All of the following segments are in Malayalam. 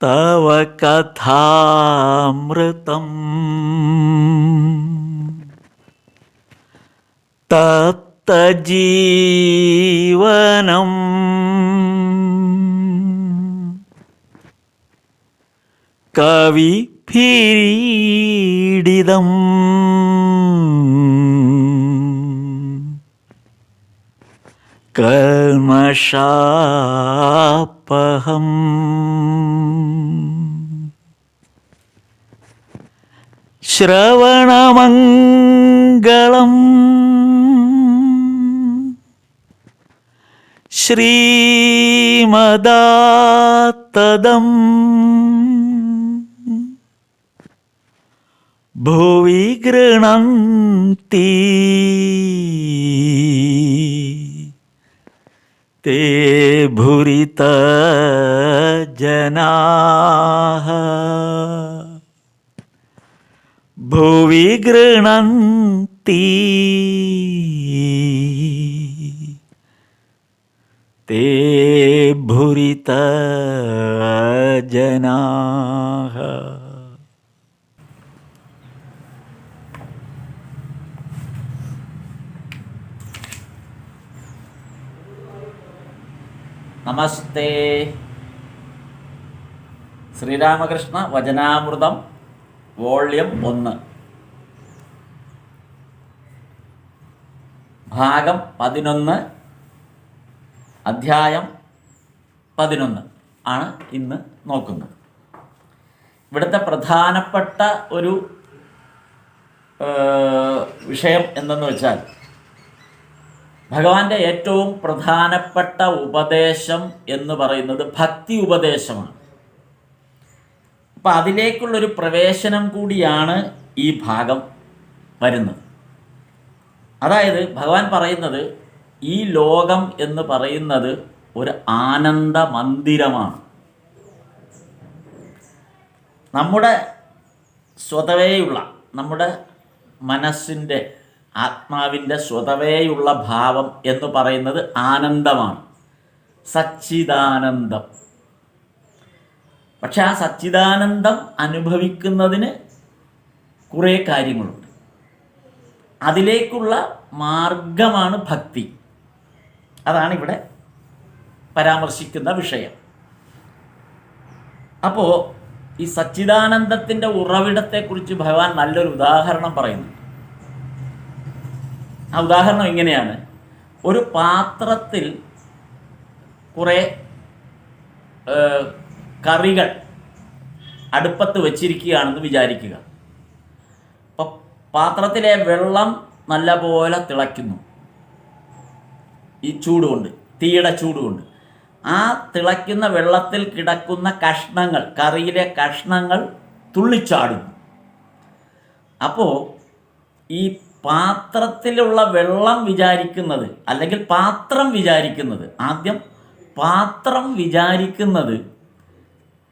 തവ കഥാമൃതം തപ്തജീവനം കവിഭിരീഡിതം കൽമഷാപഹം ശ്രവണമംഗളം ശ്രീമദാത്തദം ഭുവി ഗൃണന്തി തേ ഭുരിത ജനാഃ ഭുവി ഗൃണന്തി തേ ഭുരിത ജനാഃ. നമസ്തേ. ശ്രീരാമകൃഷ്ണ വചനാമൃതം വോള്യം 1 ഭാഗം 11 അധ്യായം 11 ആണ് ഇന്ന് നോക്കുന്നത്. ഇവിടുത്തെ പ്രധാനപ്പെട്ട ഒരു വിഷയം എന്തെന്ന് വെച്ചാൽ ഭഗവാന്റെ ഏറ്റവും പ്രധാനപ്പെട്ട ഉപദേശം എന്ന് പറയുന്നത് ഭക്തി ഉപദേശമാണ്. അപ്പം അതിലേക്കുള്ളൊരു പ്രവേശനം കൂടിയാണ് ഈ ഭാഗം വരുന്നത്. അതായത് ഭഗവാൻ പറയുന്നത് ഈ ലോകം എന്ന് പറയുന്നത് ഒരു ആനന്ദ മന്ദിരമാണ്. നമ്മുടെ സ്വതവേയുള്ള നമ്മുടെ മനസ്സിൻ്റെ ആത്മാവിൻ്റെ സ്വതവേയുള്ള ഭാവം എന്ന് പറയുന്നത് ആനന്ദമാണ്, സച്ചിദാനന്ദം. പക്ഷെ ആ സച്ചിദാനന്ദം അനുഭവിക്കുന്നതിന് കുറേ കാര്യങ്ങളുണ്ട്. അതിലേക്കുള്ള മാർഗമാണ് ഭക്തി. അതാണ് ഇവിടെ പരാമർശിക്കുന്ന വിഷയം. അപ്പോൾ ഈ സച്ചിദാനന്ദത്തിൻ്റെ ഉറവിടത്തെക്കുറിച്ച് ഭഗവാൻ നല്ലൊരു ഉദാഹരണം പറയുന്നു. ആ ഉദാഹരണം ഇങ്ങനെയാണ്: ഒരു പാത്രത്തിൽ കുറേ കറികൾ അടുപ്പത്ത് വച്ചിരിക്കുകയാണെന്ന് വിചാരിക്കുക. അപ്പോൾ പാത്രത്തിലെ വെള്ളം നല്ലപോലെ തിളയ്ക്കുന്നു ഈ ചൂടുകൊണ്ട്, തീയുടെ ചൂടുകൊണ്ട്. ആ തിളയ്ക്കുന്ന വെള്ളത്തിൽ കിടക്കുന്ന കഷ്ണങ്ങൾ, കറിയിലെ കഷ്ണങ്ങൾ തുള്ളിച്ചാടുന്നു. അപ്പോൾ ഈ പാത്രത്തിലുള്ള വെള്ളം വിചാരിക്കുന്നത്, അല്ലെങ്കിൽ പാത്രം വിചാരിക്കുന്നത്, ആദ്യം പാത്രം വിചാരിക്കുന്നത്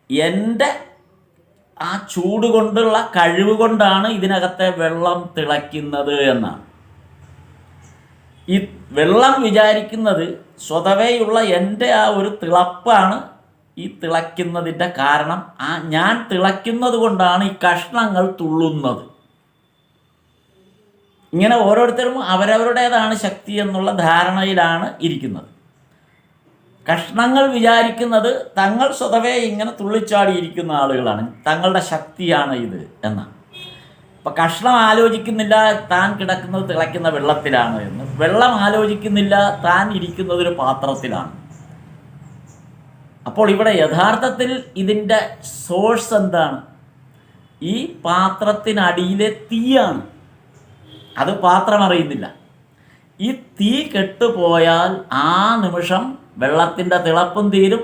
എൻ്റെ ആ ചൂട് കൊണ്ടുള്ള കഴിവ് കൊണ്ടാണ് ഇതിനകത്തെ വെള്ളം തിളയ്ക്കുന്നത് എന്നാണ്. ഈ വെള്ളം വിചാരിക്കുന്നത് സ്വതവേയുള്ള എൻ്റെ ആ ഒരു തിളപ്പാണ് ഈ തിളയ്ക്കുന്നതിൻ്റെ കാരണം. ആ ഞാൻ തിളയ്ക്കുന്നത് കൊണ്ടാണ് ഈ കഷ്ണങ്ങൾ തുള്ളുന്നത്. ഇങ്ങനെ ഓരോരുത്തരും അവരവരുടേതാണ് ശക്തി എന്നുള്ള ധാരണയിലാണ് ഇരിക്കുന്നത്. കഷ്ണങ്ങൾ വിചാരിക്കുന്നത് തങ്ങൾ സ്വതവേ ഇങ്ങനെ തുള്ളിച്ചാടിയിരിക്കുന്ന ആളുകളാണ്, തങ്ങളുടെ ശക്തിയാണ് ഇത് എന്നാണ്. അപ്പം കഷ്ണം ആലോചിക്കുന്നില്ല താൻ കിടക്കുന്നത് തിളയ്ക്കുന്ന വെള്ളത്തിലാണ് എന്ന്, വെള്ളം ആലോചിക്കുന്നില്ല താൻ ഇരിക്കുന്നത് ഒരു പാത്രത്തിലാണ്. അപ്പോൾ ഇവിടെ യഥാർത്ഥത്തിൽ ഇതിൻ്റെ സോഴ്സ് എന്താണ്? ഈ പാത്രത്തിനടിയിലെ തീയാണ്. അത് പാത്രം അറിയുന്നില്ല. ഈ തീ കെട്ടുപോയാൽ ആ നിമിഷം വെള്ളത്തിൻ്റെ തിളപ്പും തീരും,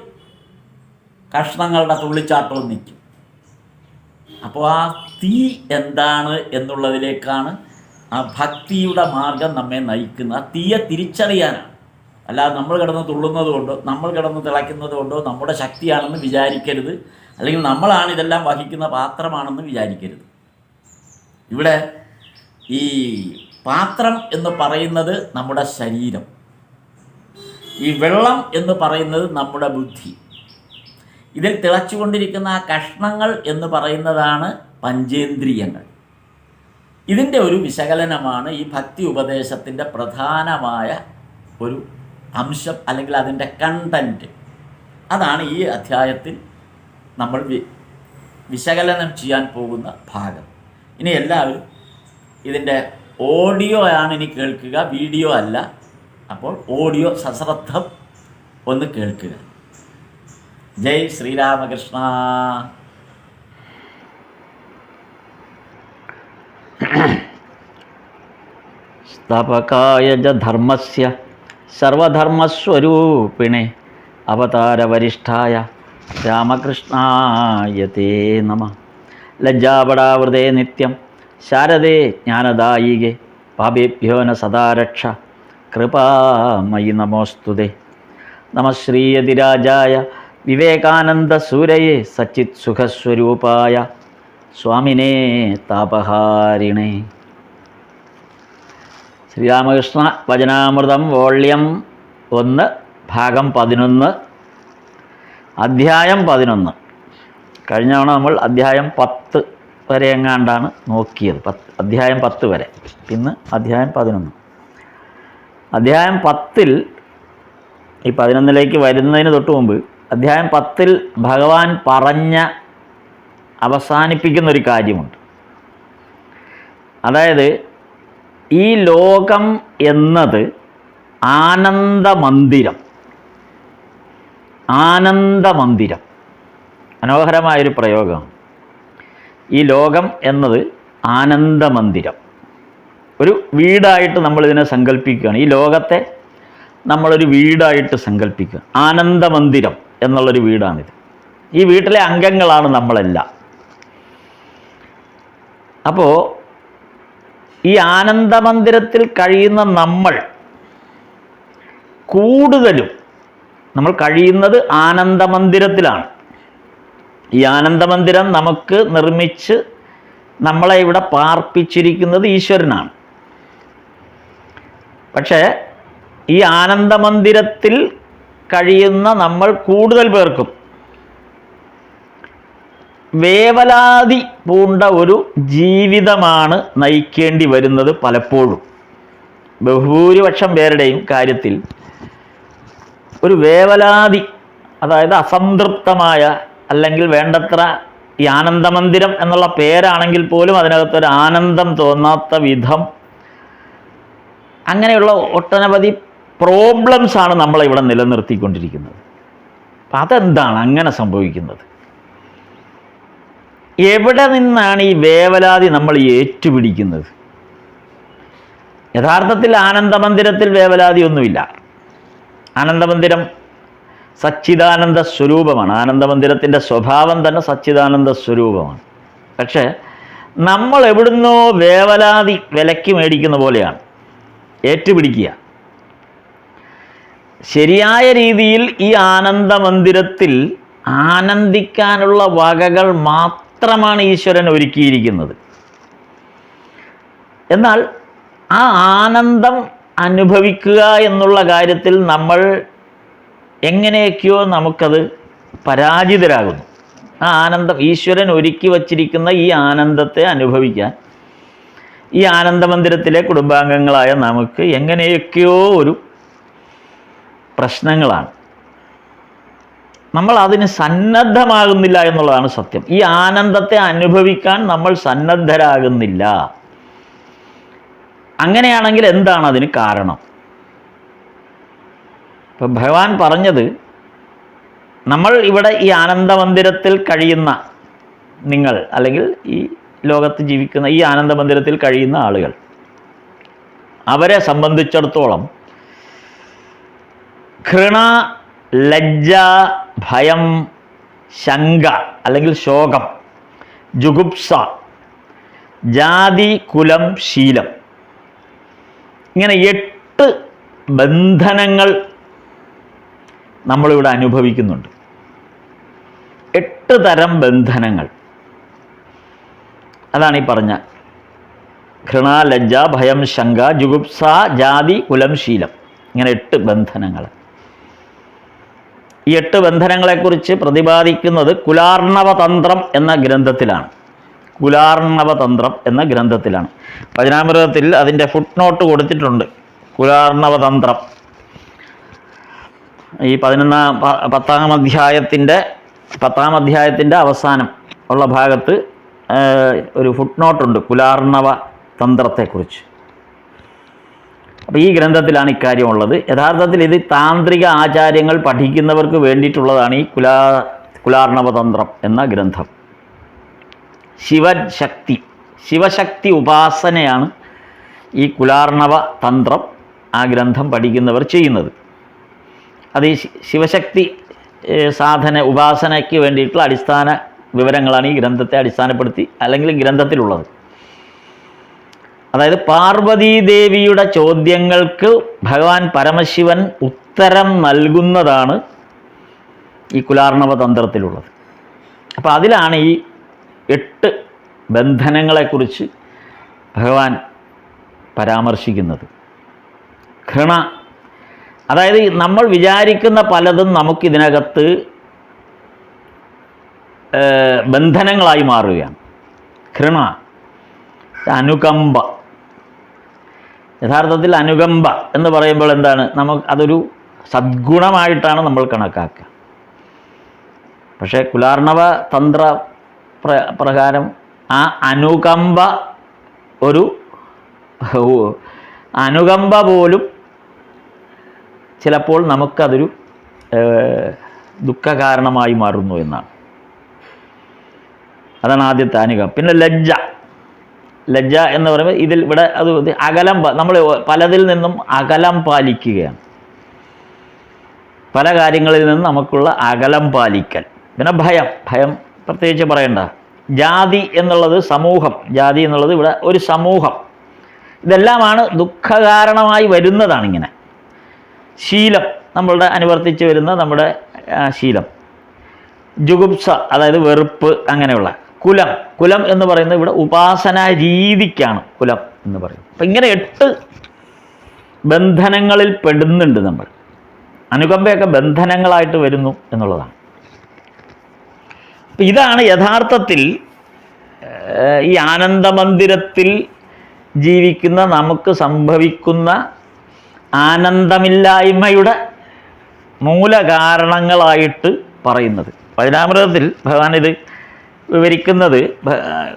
കഷ്ണങ്ങളുടെ തുള്ളിച്ചാട്ടവും നിൽക്കും. അപ്പോൾ ആ തീ എന്താണ് എന്നുള്ളതിലേക്കാണ് ആ ഭക്തിയുടെ മാർഗം നമ്മെ നയിക്കുന്നത്. ആ തീയെ തിരിച്ചറിയാനാണ്. അല്ലാതെ നമ്മൾ കിടന്ന് തുള്ളുന്നത് കൊണ്ടോ നമ്മൾ കിടന്ന് തിളയ്ക്കുന്നത് കൊണ്ടോ നമ്മുടെ ശക്തിയാണെന്ന് വിചാരിക്കരുത്, അല്ലെങ്കിൽ നമ്മളാണ് ഇതെല്ലാം വഹിക്കുന്ന പാത്രമാണെന്ന് വിചാരിക്കരുത്. ഇവിടെ ഈ പാത്രം എന്ന് പറയുന്നത് നമ്മുടെ ശരീരം, ഈ വെള്ളം എന്ന് പറയുന്നത് നമ്മുടെ ബുദ്ധി. ഇതിൽ തിളച്ചുകൊണ്ടിരിക്കുന്ന ആ കഷ്ണങ്ങൾ എന്ന് പറയുന്നതാണ് പഞ്ചേന്ദ്രിയങ്ങൾ. ഇതിൻ്റെ ഒരു വിശകലനമാണ് ഈ ഭക്തി ഉപദേശത്തിൻ്റെ പ്രധാനമായ ഒരു അംശം, അല്ലെങ്കിൽ അതിൻ്റെ കണ്ടൻറ്റ്. അതാണ് ഈ അധ്യായത്തിൽ നമ്മൾ വിശകലനം ചെയ്യാൻ പോകുന്ന ഭാഗം. ഇനി എല്ലാവരും ഇതിൻ്റെ ഓഡിയോ ആണ് ഇനി കേൾക്കുക, വീഡിയോ അല്ല. അപ്പോൾ ഓഡിയോ സശ്രദ്ധം ഒന്ന് കേൾക്കുക. ജയ് ശ്രീരാമകൃഷ്ണ. സ്ഥാപകായ ച ധർമ്മസ്യ സർവധർമ്മസ്വരൂപിണേ അവതാരവരിഷ്ഠായ രാമകൃഷ്ണായ തേ നമഃ. ലജ്ജാപടാവൃതേ നിത്യം ശാരദേ ജ്ഞാനദായികേ പാപേഭ്യോ ന സദാ രക്ഷ കൃപാമയി നമോസ്തുതേ. നമഃ ശ്രീയതിരാജായ വിവേകാനന്ദസൂരയേ സച്ചിത് സുഖസ്വരൂപായ സ്വാമിനേ താപഹാരിണേ. ശ്രീരാമകൃഷ്ണ വചനാമൃതം വോള്യം 1 ഭാഗം 11 അധ്യായം 11. കഴിഞ്ഞ തവണ നമ്മൾ അധ്യായം 10 വരെ എങ്ങാണ്ടാണ് നോക്കിയത്, അധ്യായം 10 വരെ. ഇന്ന് അധ്യായം 11. അധ്യായം 10-ൽ ഈ 11-ലേക്ക് വരുന്നതിന് തൊട്ട് മുമ്പ് അധ്യായം 10-ൽ ഭഗവാൻ അവസാനിപ്പിക്കുന്നൊരു കാര്യമുണ്ട്. അതായത് ഈ ലോകം എന്നത് ആനന്ദമന്ദിരം. മനോഹരമായൊരു പ്രയോഗമാണ്. ഈ ലോകം എന്നത് ആനന്ദമന്ദിരം, ഒരു വീടായിട്ട് നമ്മളിതിനെ സങ്കല്പിക്കുകയാണ്. ഈ ലോകത്തെ നമ്മളൊരു വീടായിട്ട് സങ്കല്പിക്കുക. ആനന്ദമന്ദിരം എന്നുള്ളൊരു വീടാണിത്. ഈ വീട്ടിലെ അംഗങ്ങളാണ് നമ്മളെല്ലാം. അപ്പോൾ ഈ ആനന്ദമന്ദിരത്തിൽ കഴിയുന്ന നമ്മൾ കൂടുതലും നമ്മൾ കഴിയുന്നത് ആനന്ദമന്ദിരത്തിലാണ്. ഈ ആനന്ദമന്ദിരം നമുക്ക് നിർമ്മിച്ച് നമ്മളെ ഇവിടെ പാർപ്പിച്ചിരിക്കുന്നത് ഈശ്വരനാണ്. പക്ഷേ ഈ ആനന്ദമന്ദിരത്തിൽ കഴിയുന്ന നമ്മൾ കൂടുതൽ പേർക്കും വേവലാതി പൂണ്ട ഒരു ജീവിതമാണ് നയിക്കേണ്ടി വരുന്നത്. പലപ്പോഴും ബഹുഭൂരിപക്ഷം പേരുടെയും കാര്യത്തിൽ ഒരു വേവലാതി, അതായത് അസംതൃപ്തമായ, അല്ലെങ്കിൽ വേണ്ടത്ര ഈ ആനന്ദമന്ദിരം എന്നുള്ള പേരാണെങ്കിൽ പോലും അതിനകത്തൊരു ആനന്ദം തോന്നാത്ത വിധം അങ്ങനെയുള്ള ഒട്ടനവധി പ്രോബ്ലംസാണ് നമ്മളിവിടെ നിലനിർത്തിക്കൊണ്ടിരിക്കുന്നത്. അപ്പം അതെന്താണ് അങ്ങനെ സംഭവിക്കുന്നത്? എവിടെ നിന്നാണ് ഈ വേവലാതി നമ്മൾ ഏറ്റുപിടിക്കുന്നത്? യഥാർത്ഥത്തിൽ ആനന്ദമന്ദിരത്തിൽ വേവലാതി ഒന്നുമില്ല. ആനന്ദമന്ദിരം സച്ചിദാനന്ദ സ്വരൂപമാണ്. ആനന്ദമന്ദിരത്തിൻ്റെ സ്വഭാവം തന്നെ സച്ചിദാനന്ദ സ്വരൂപമാണ്. പക്ഷേ നമ്മൾ എവിടുന്നോ വേവലാതി വിലയ്ക്ക് മേടിക്കുന്ന പോലെയാണ് ഏറ്റുപിടിക്കുക. ശരിയായ രീതിയിൽ ഈ ആനന്ദമന്ദിരത്തിൽ ആനന്ദിക്കാനുള്ള വകകൾ മാത്രമാണ് ഈശ്വരൻ ഒരുക്കിയിരിക്കുന്നത്. എന്നാൽ ആ ആനന്ദം അനുഭവിക്കുക എന്നുള്ള കാര്യത്തിൽ നമ്മൾ എങ്ങനെയൊക്കെയോ നമുക്കത് പരാജിതരാകുന്നു. ആ ആനന്ദം, ഈശ്വരൻ ഒരുക്കി വച്ചിരിക്കുന്ന ഈ ആനന്ദത്തെ അനുഭവിക്കാൻ ഈ ആനന്ദമന്ദിരത്തിലെ കുടുംബാംഗങ്ങളായ നമുക്ക് എങ്ങനെയൊക്കെയോ ഒരു പ്രശ്നങ്ങളാണ്. നമ്മൾ അതിന് സന്നദ്ധമാകുന്നില്ല എന്നുള്ളതാണ് സത്യം. ഈ ആനന്ദത്തെ അനുഭവിക്കാൻ നമ്മൾ സന്നദ്ധരാകുന്നില്ല. അങ്ങനെയാണെങ്കിൽ എന്താണ് അതിന് കാരണം? ഇപ്പം ഭഗവാൻ പറഞ്ഞത്, നമ്മൾ ഇവിടെ ഈ ആനന്ദമന്ദിരത്തിൽ കഴിയുന്ന നിങ്ങൾ, അല്ലെങ്കിൽ ഈ ലോകത്ത് ജീവിക്കുന്ന ഈ ആനന്ദമന്ദിരത്തിൽ കഴിയുന്ന ആളുകൾ, അവരെ സംബന്ധിച്ചിടത്തോളം ഘൃണ, ലജ്ജ, ഭയം, ശങ്ക അല്ലെങ്കിൽ ശോകം, ജുഗുപ്സ, ജാതി, കുലം, ശീലം, ഇങ്ങനെ 8 ബന്ധനങ്ങൾ നമ്മളിവിടെ അനുഭവിക്കുന്നുണ്ട്. 8 തരം ബന്ധനങ്ങൾ. അതാണ് ഈ പറഞ്ഞ ഘൃണ, ലജ്ജ, ഭയം, ശങ്ക, ജുഗുപ്സ, ജാതി, കുലം, ശീലം, ഇങ്ങനെ 8 ബന്ധനങ്ങൾ. ഈ 8 ബന്ധനങ്ങളെക്കുറിച്ച് പ്രതിപാദിക്കുന്നത് കുലാർണവതന്ത്രം എന്ന ഗ്രന്ഥത്തിലാണ്. കുലാർണവതന്ത്രം എന്ന ഗ്രന്ഥത്തിലാണ്. വചനാമൃതത്തിൽ അതിൻ്റെ ഫുട് നോട്ട് കൊടുത്തിട്ടുണ്ട്. കുലാർണവതന്ത്രം ഈ 10ാം അധ്യായത്തിൻ്റെ അവസാനം ഉള്ള ഭാഗത്ത് ഒരു ഫുട് നോട്ടുണ്ട് കുലാർണവ തന്ത്രത്തെക്കുറിച്ച്. അപ്പോൾ ഈ ഗ്രന്ഥത്തിലാണ് ഇക്കാര്യമുള്ളത്. യഥാർത്ഥത്തിൽ ഇത് താന്ത്രിക ആചാര്യങ്ങൾ പഠിക്കുന്നവർക്ക് വേണ്ടിയിട്ടുള്ളതാണ് ഈ കുലാർണവതന്ത്രം എന്ന ഗ്രന്ഥം. ശിവശക്തി ഉപാസനയാണ് ഈ കുലാർണവ തന്ത്രം ആ ഗ്രന്ഥം പഠിക്കുന്നവർ ചെയ്യുന്നത്. അത് ഈ ശിവശക്തി ഉപാസനയ്ക്ക് വേണ്ടിയിട്ടുള്ള അടിസ്ഥാന വിവരങ്ങളാണ് ഈ ഗ്രന്ഥത്തെ അടിസ്ഥാനപ്പെടുത്തി അല്ലെങ്കിൽ ഗ്രന്ഥത്തിലുള്ളത്. അതായത് പാർവതീദേവിയുടെ ചോദ്യങ്ങൾക്ക് ഭഗവാൻ പരമശിവൻ ഉത്തരം നൽകുന്നതാണ് ഈ കുലാർണവ തന്ത്രത്തിലുള്ളത്. അപ്പോൾ അതിലാണ് ഈ 8 ബന്ധനങ്ങളെക്കുറിച്ച് ഭഗവാൻ പരാമർശിക്കുന്നത്. ഘൃണ, അതായത് നമ്മൾ വിചാരിക്കുന്ന പലതും നമുക്കിതിനകത്ത് ബന്ധനങ്ങളായി മാറുകയാണ്. ഘൃണ, അനുകമ്പ. യഥാർത്ഥത്തിൽ അനുകമ്പ എന്ന് പറയുമ്പോൾ എന്താണ്? അതൊരു സദ്ഗുണമായിട്ടാണ് നമ്മൾ കണക്കാക്കുക. പക്ഷേ കുലാർണവ തന്ത്ര പ്രകാരം ആ അനുകമ്പ പോലും ചിലപ്പോൾ നമുക്കതൊരു ദുഃഖകാരണമായി മാറുന്നു എന്നാണ്. അതാണ് ആദ്യത്തെ അനുകമ്പ. പിന്നെ ലജ്ജ എന്ന് പറയുമ്പോൾ ഇവിടെ അകലം, നമ്മൾ പലതിൽ നിന്നും അകലം പാലിക്കുകയാണ്. പല കാര്യങ്ങളിൽ നിന്നും നമുക്കുള്ള അകലം പാലിക്കൽ. പിന്നെ ഭയം പ്രത്യേകിച്ച് പറയണ്ട. ജാതി എന്നുള്ളത് സമൂഹം, ജാതി എന്നുള്ളത് ഇവിടെ ഒരു സമൂഹം. ഇതെല്ലാമാണ് ദുഃഖകാരണമായി വരുന്നതാണിങ്ങനെ. ശീലം, നമ്മളുടെ അനുവർത്തിച്ച് വരുന്ന നമ്മുടെ ശീലം. ജുഗുപ്സ, അതായത് വെറുപ്പ്, അങ്ങനെയുള്ള. കുലം എന്ന് പറയുന്നത് ഇവിടെ ഉപാസനാ രീതിക്കാണ് കുലം എന്ന് പറയുന്നത്. അപ്പം ഇങ്ങനെ 8 ബന്ധനങ്ങളിൽ പെടുന്നുണ്ട് നമ്മൾ. അനുകമ്പയൊക്കെ ബന്ധനങ്ങളായിട്ട് വരുന്നു എന്നുള്ളതാണ്. അപ്പം ഇതാണ് യഥാർത്ഥത്തിൽ ഈ ആനന്ദമന്ദിരത്തിൽ ജീവിക്കുന്ന നമുക്ക് സംഭവിക്കുന്ന ആനന്ദമില്ലായ്മയുടെ മൂലകാരണങ്ങളായിട്ട് പറയുന്നത്. വചനാമൃതത്തിൽ ഭഗവാൻ ഇത് വിവരിക്കുന്നത്,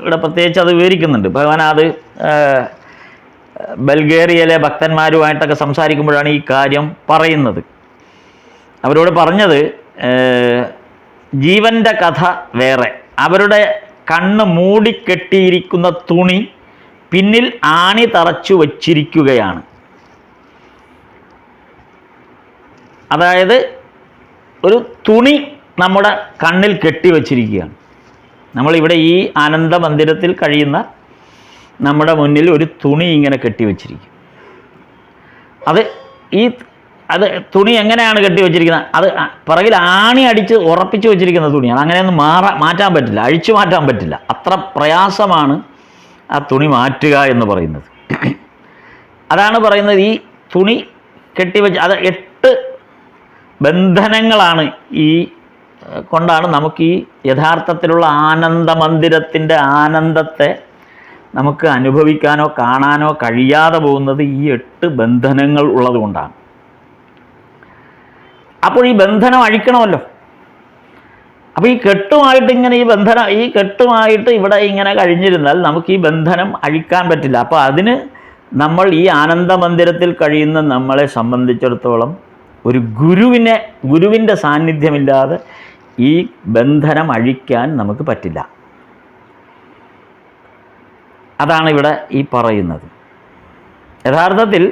ഇവിടെ പ്രത്യേകിച്ച് അത് വിവരിക്കുന്നുണ്ട്. ഭഗവാൻ അത് ബൾഗേറിയയിലെ ഭക്തന്മാരുമായിട്ടൊക്കെ സംസാരിക്കുമ്പോഴാണ് ഈ കാര്യം പറയുന്നത്. അവരോട് പറഞ്ഞത് ജീവൻ്റെ കഥ വേറെ. അവരുടെ കണ്ണ് മൂടിക്കെട്ടിയിരിക്കുന്ന തുണി പിന്നിൽ ആണി തറച്ചു വച്ചിരിക്കുകയാണ്. അതായത് ഒരു തുണി നമ്മുടെ കണ്ണിൽ കെട്ടിവച്ചിരിക്കുകയാണ്. നമ്മളിവിടെ ഈ ആനന്ദമന്ദിരത്തിൽ കഴിയുന്ന നമ്മുടെ മുന്നിൽ ഒരു തുണി ഇങ്ങനെ കെട്ടിവച്ചിരിക്കും. അത് തുണി എങ്ങനെയാണ് കെട്ടിവച്ചിരിക്കുന്നത്? അത് പിറകിൽ ആണി അടിച്ച് ഉറപ്പിച്ച് വെച്ചിരിക്കുന്ന തുണിയാണ്. അങ്ങനെയൊന്നും മാറ്റാൻ പറ്റില്ല, അഴിച്ചു മാറ്റാൻ പറ്റില്ല. അത്ര പ്രയാസമാണ് ആ തുണി മാറ്റുക എന്ന് പറയുന്നത്. അതാണ് പറയുന്നത് ഈ തുണി കെട്ടിവെച്ച്. അത് 8 ബന്ധനങ്ങളാണ് കൊണ്ടാണ് നമുക്ക് ഈ യഥാർത്ഥത്തിലുള്ള ആനന്ദമന്ദിരത്തിൻ്റെ ആനന്ദത്തെ നമുക്ക് അനുഭവിക്കാനോ കാണാനോ കഴിയാതെ പോകുന്നത് ഈ 8 ബന്ധനങ്ങൾ ഉള്ളത് കൊണ്ടാണ്. അപ്പോൾ ഈ ബന്ധനം അഴിക്കണമല്ലോ. അപ്പോൾ ഈ കെട്ടുമായിട്ട് ഇങ്ങനെ ഈ കെട്ടുമായിട്ട് ഇവിടെ ഇങ്ങനെ കഴിഞ്ഞിരുന്നാൽ നമുക്ക് ഈ ബന്ധനം അഴിക്കാൻ പറ്റില്ല. അപ്പോൾ അതിന് നമ്മൾ ഈ ആനന്ദമന്ദിരത്തിൽ കഴിയുന്ന നമ്മളെ സംബന്ധിച്ചിടത്തോളം ഒരു ഗുരുവിൻ്റെ സാന്നിധ്യമില്ലാതെ ഈ ബന്ധനം അഴിക്കാൻ നമുക്ക് പറ്റില്ല. അതാണ് ഇവിടെ ഈ പറയുന്നത്. യഥാർത്ഥത്തിൽ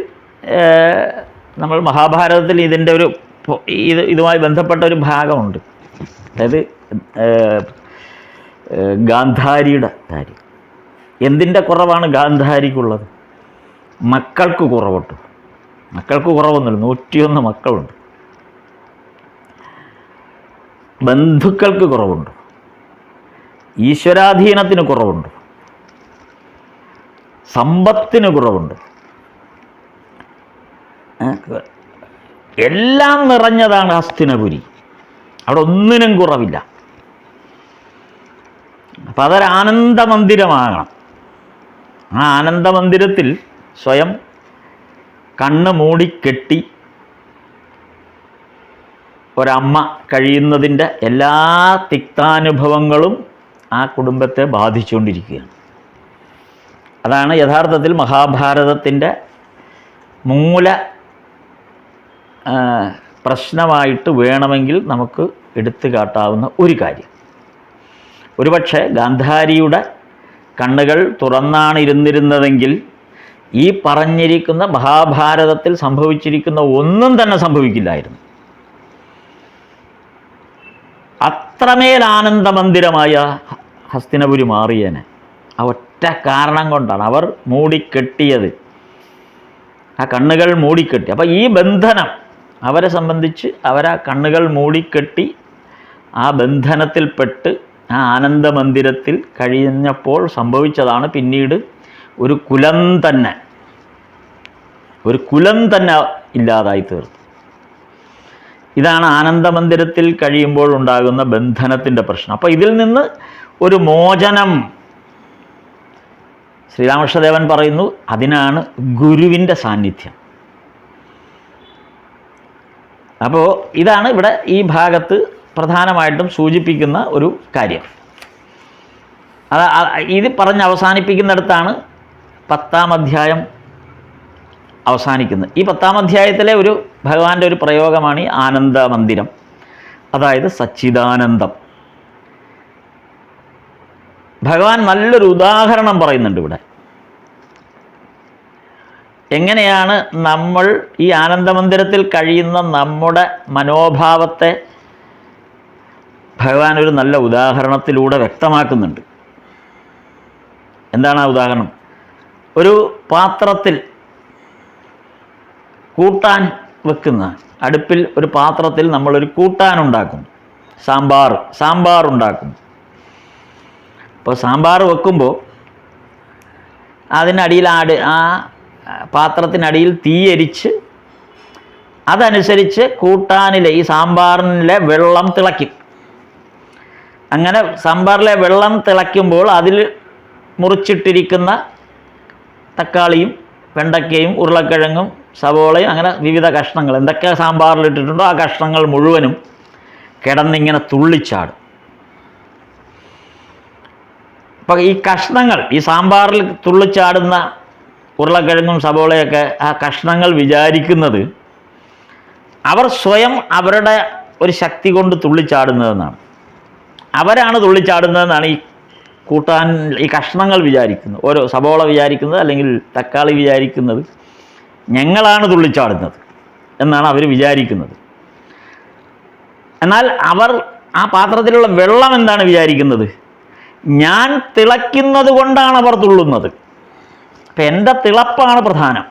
നമ്മൾ മഹാഭാരതത്തിൽ ഇതിൻ്റെ ഇതുമായി ബന്ധപ്പെട്ട ഒരു ഭാഗമുണ്ട്. അതായത് ഗാന്ധാരിയുടെ കാര്യം. എന്തിൻ്റെ കുറവാണ് ഗാന്ധാരിക്കുള്ളത്? മക്കൾക്ക് കുറവുണ്ട്. മക്കൾക്ക് കുറവൊന്നുമില്ല, 101 മക്കളുണ്ട്. ബന്ധുക്കൾക്ക് കുറവുണ്ട്, ഈശ്വരാധീനത്തിന് കുറവുണ്ട്, സമ്പത്തിന് കുറവുണ്ട്. എല്ലാം നിറഞ്ഞതാണ് ഹസ്തിനപുരി. അവിടെ ഒന്നിനും കുറവില്ല. അപ്പം അതൊരു ആനന്ദമന്ദിരമാകണം. ആ ആനന്ദമന്ദിരത്തിൽ സ്വയം കണ്ണ് മൂടിക്കെട്ടി ഒരമ്മ കഴിയുന്നതിൻ്റെ എല്ലാ തിക്താനുഭവങ്ങളും ആ കുടുംബത്തെ ബാധിച്ചുകൊണ്ടിരിക്കുകയാണ്. അതാണ് യഥാർത്ഥത്തിൽ മഹാഭാരതത്തിൻ്റെ മൂല പ്രശ്നമായിട്ട് വേണമെങ്കിൽ നമുക്ക് എടുത്തു കാട്ടാവുന്ന ഒരു കാര്യം. ഒരുപക്ഷെ ഗാന്ധാരിയുടെ കണ്ണുകൾ തുറന്നാണ് ഇരുന്നിരുന്നതെങ്കിൽ ഈ പറഞ്ഞിരിക്കുന്ന മഹാഭാരതത്തിൽ സംഭവിച്ചിരിക്കുന്ന ഒന്നും തന്നെ സംഭവിക്കില്ലായിരുന്നു. അത്രമേൽ ആനന്ദമന്ദിരമായ ഹസ്തിനപുരി മാറിയേനെ. ആ ഒറ്റ കാരണം കൊണ്ടാണ് അവർ മൂടിക്കെട്ടിയത്, ആ കണ്ണുകൾ മൂടിക്കെട്ടി. അപ്പോൾ ഈ ബന്ധനം അവരെ സംബന്ധിച്ച് അവരാ കണ്ണുകൾ മൂടിക്കെട്ടി ആ ബന്ധനത്തിൽപ്പെട്ട് ആ ആനന്ദമന്ദിരത്തിൽ കഴിഞ്ഞപ്പോൾ സംഭവിച്ചതാണ് പിന്നീട് ഒരു കുലം തന്നെ ഇല്ലാതായി തീർന്നു. ഇതാണ് ആനന്ദമന്ദിരത്തിൽ കഴിയുമ്പോൾ ഉണ്ടാകുന്ന ബന്ധനത്തിൻ്റെ പ്രശ്നം. അപ്പോൾ ഇതിൽ നിന്ന് ഒരു മോചനം ശ്രീരാമകൃഷ്ണദേവൻ പറയുന്നു, അതിനാണ് ഗുരുവിൻ്റെ സാന്നിധ്യം. അപ്പോൾ ഇതാണ് ഇവിടെ ഈ ഭാഗത്ത് പ്രധാനമായിട്ടും സൂചിപ്പിക്കുന്ന ഒരു കാര്യം. ഇത് പറഞ്ഞ് അവസാനിപ്പിക്കുന്നിടത്താണ് 10-ാം അധ്യായം അവസാനിക്കുന്നത്. ഈ 10-ാം അധ്യായത്തിലെ ഒരു ഭഗവാന്റെ ഒരു പ്രയോഗമാണ് ഈ ആനന്ദമന്ദിരം, അതായത് സച്ചിദാനന്ദം. ഭഗവാൻ നല്ലൊരു ഉദാഹരണം പറയുന്നുണ്ട് ഇവിടെ. എങ്ങനെയാണ് നമ്മൾ ഈ ആനന്ദമന്ദിരത്തിൽ കഴിയുന്ന നമ്മുടെ മനോഭാവത്തെ ഭഗവാൻ ഒരു നല്ല ഉദാഹരണത്തിലൂടെ വ്യക്തമാക്കുന്നുണ്ട്. എന്താണ് ആ ഉദാഹരണം? ഒരു പാത്രത്തിൽ കൂട്ടാൻ വെക്കുന്ന, അടുപ്പിൽ ഒരു പാത്രത്തിൽ നമ്മളൊരു കൂട്ടാൻ ഉണ്ടാക്കും, സാമ്പാർ ഉണ്ടാക്കും. അപ്പോൾ സാമ്പാർ വെക്കുമ്പോൾ അതിനടിയിൽ ആ പാത്രത്തിനടിയിൽ തീയരിച്ച് അതനുസരിച്ച് കൂട്ടാനിലെ ഈ സാമ്പാറിലെ വെള്ളം തിളയ്ക്കും. അങ്ങനെ സാമ്പാറിലെ വെള്ളം തിളയ്ക്കുമ്പോൾ അതിൽ മുറിച്ചിട്ടിരിക്കുന്ന തക്കാളിയും വെണ്ടയ്ക്കയും ഉരുളക്കിഴങ്ങും സവോളയും അങ്ങനെ വിവിധ കഷ്ണങ്ങൾ എന്തൊക്കെ സാമ്പാറിലിട്ടിട്ടുണ്ടോ ആ കഷ്ണങ്ങൾ മുഴുവനും കിടന്നിങ്ങനെ തുള്ളിച്ചാടും. അപ്പോൾ ഈ കഷ്ണങ്ങൾ, ഈ സാമ്പാറിൽ തുള്ളിച്ചാടുന്ന ഉരുളക്കിഴങ്ങും സവോളയൊക്കെ ആ കഷ്ണങ്ങൾ വിചാരിക്കുന്നത് അവർ സ്വയം അവരുടെ ഒരു ശക്തി കൊണ്ട് തുള്ളിച്ചാടുന്നതെന്നാണ്. അവരാണ് തുള്ളിച്ചാടുന്നതെന്നാണ് ഈ കൂട്ടാൻ ഈ കഷ്ണങ്ങൾ വിചാരിക്കുന്നത്. ഓരോ സവോള വിചാരിക്കുന്നത് അല്ലെങ്കിൽ തക്കാളി വിചാരിക്കുന്നത് ഞങ്ങളാണ് തുള്ളിച്ചാടുന്നത് എന്നാണ് അവർ വിചാരിക്കുന്നത്. എന്നാൽ അവർ ആ പാത്രത്തിലുള്ള വെള്ളം എന്താണ് വിചാരിക്കുന്നത്? ഞാൻ തിളയ്ക്കുന്നത് കൊണ്ടാണ് അവർ തുള്ളുന്നത്. അപ്പം എൻ്റെ തിളപ്പാണ് പ്രധാനം.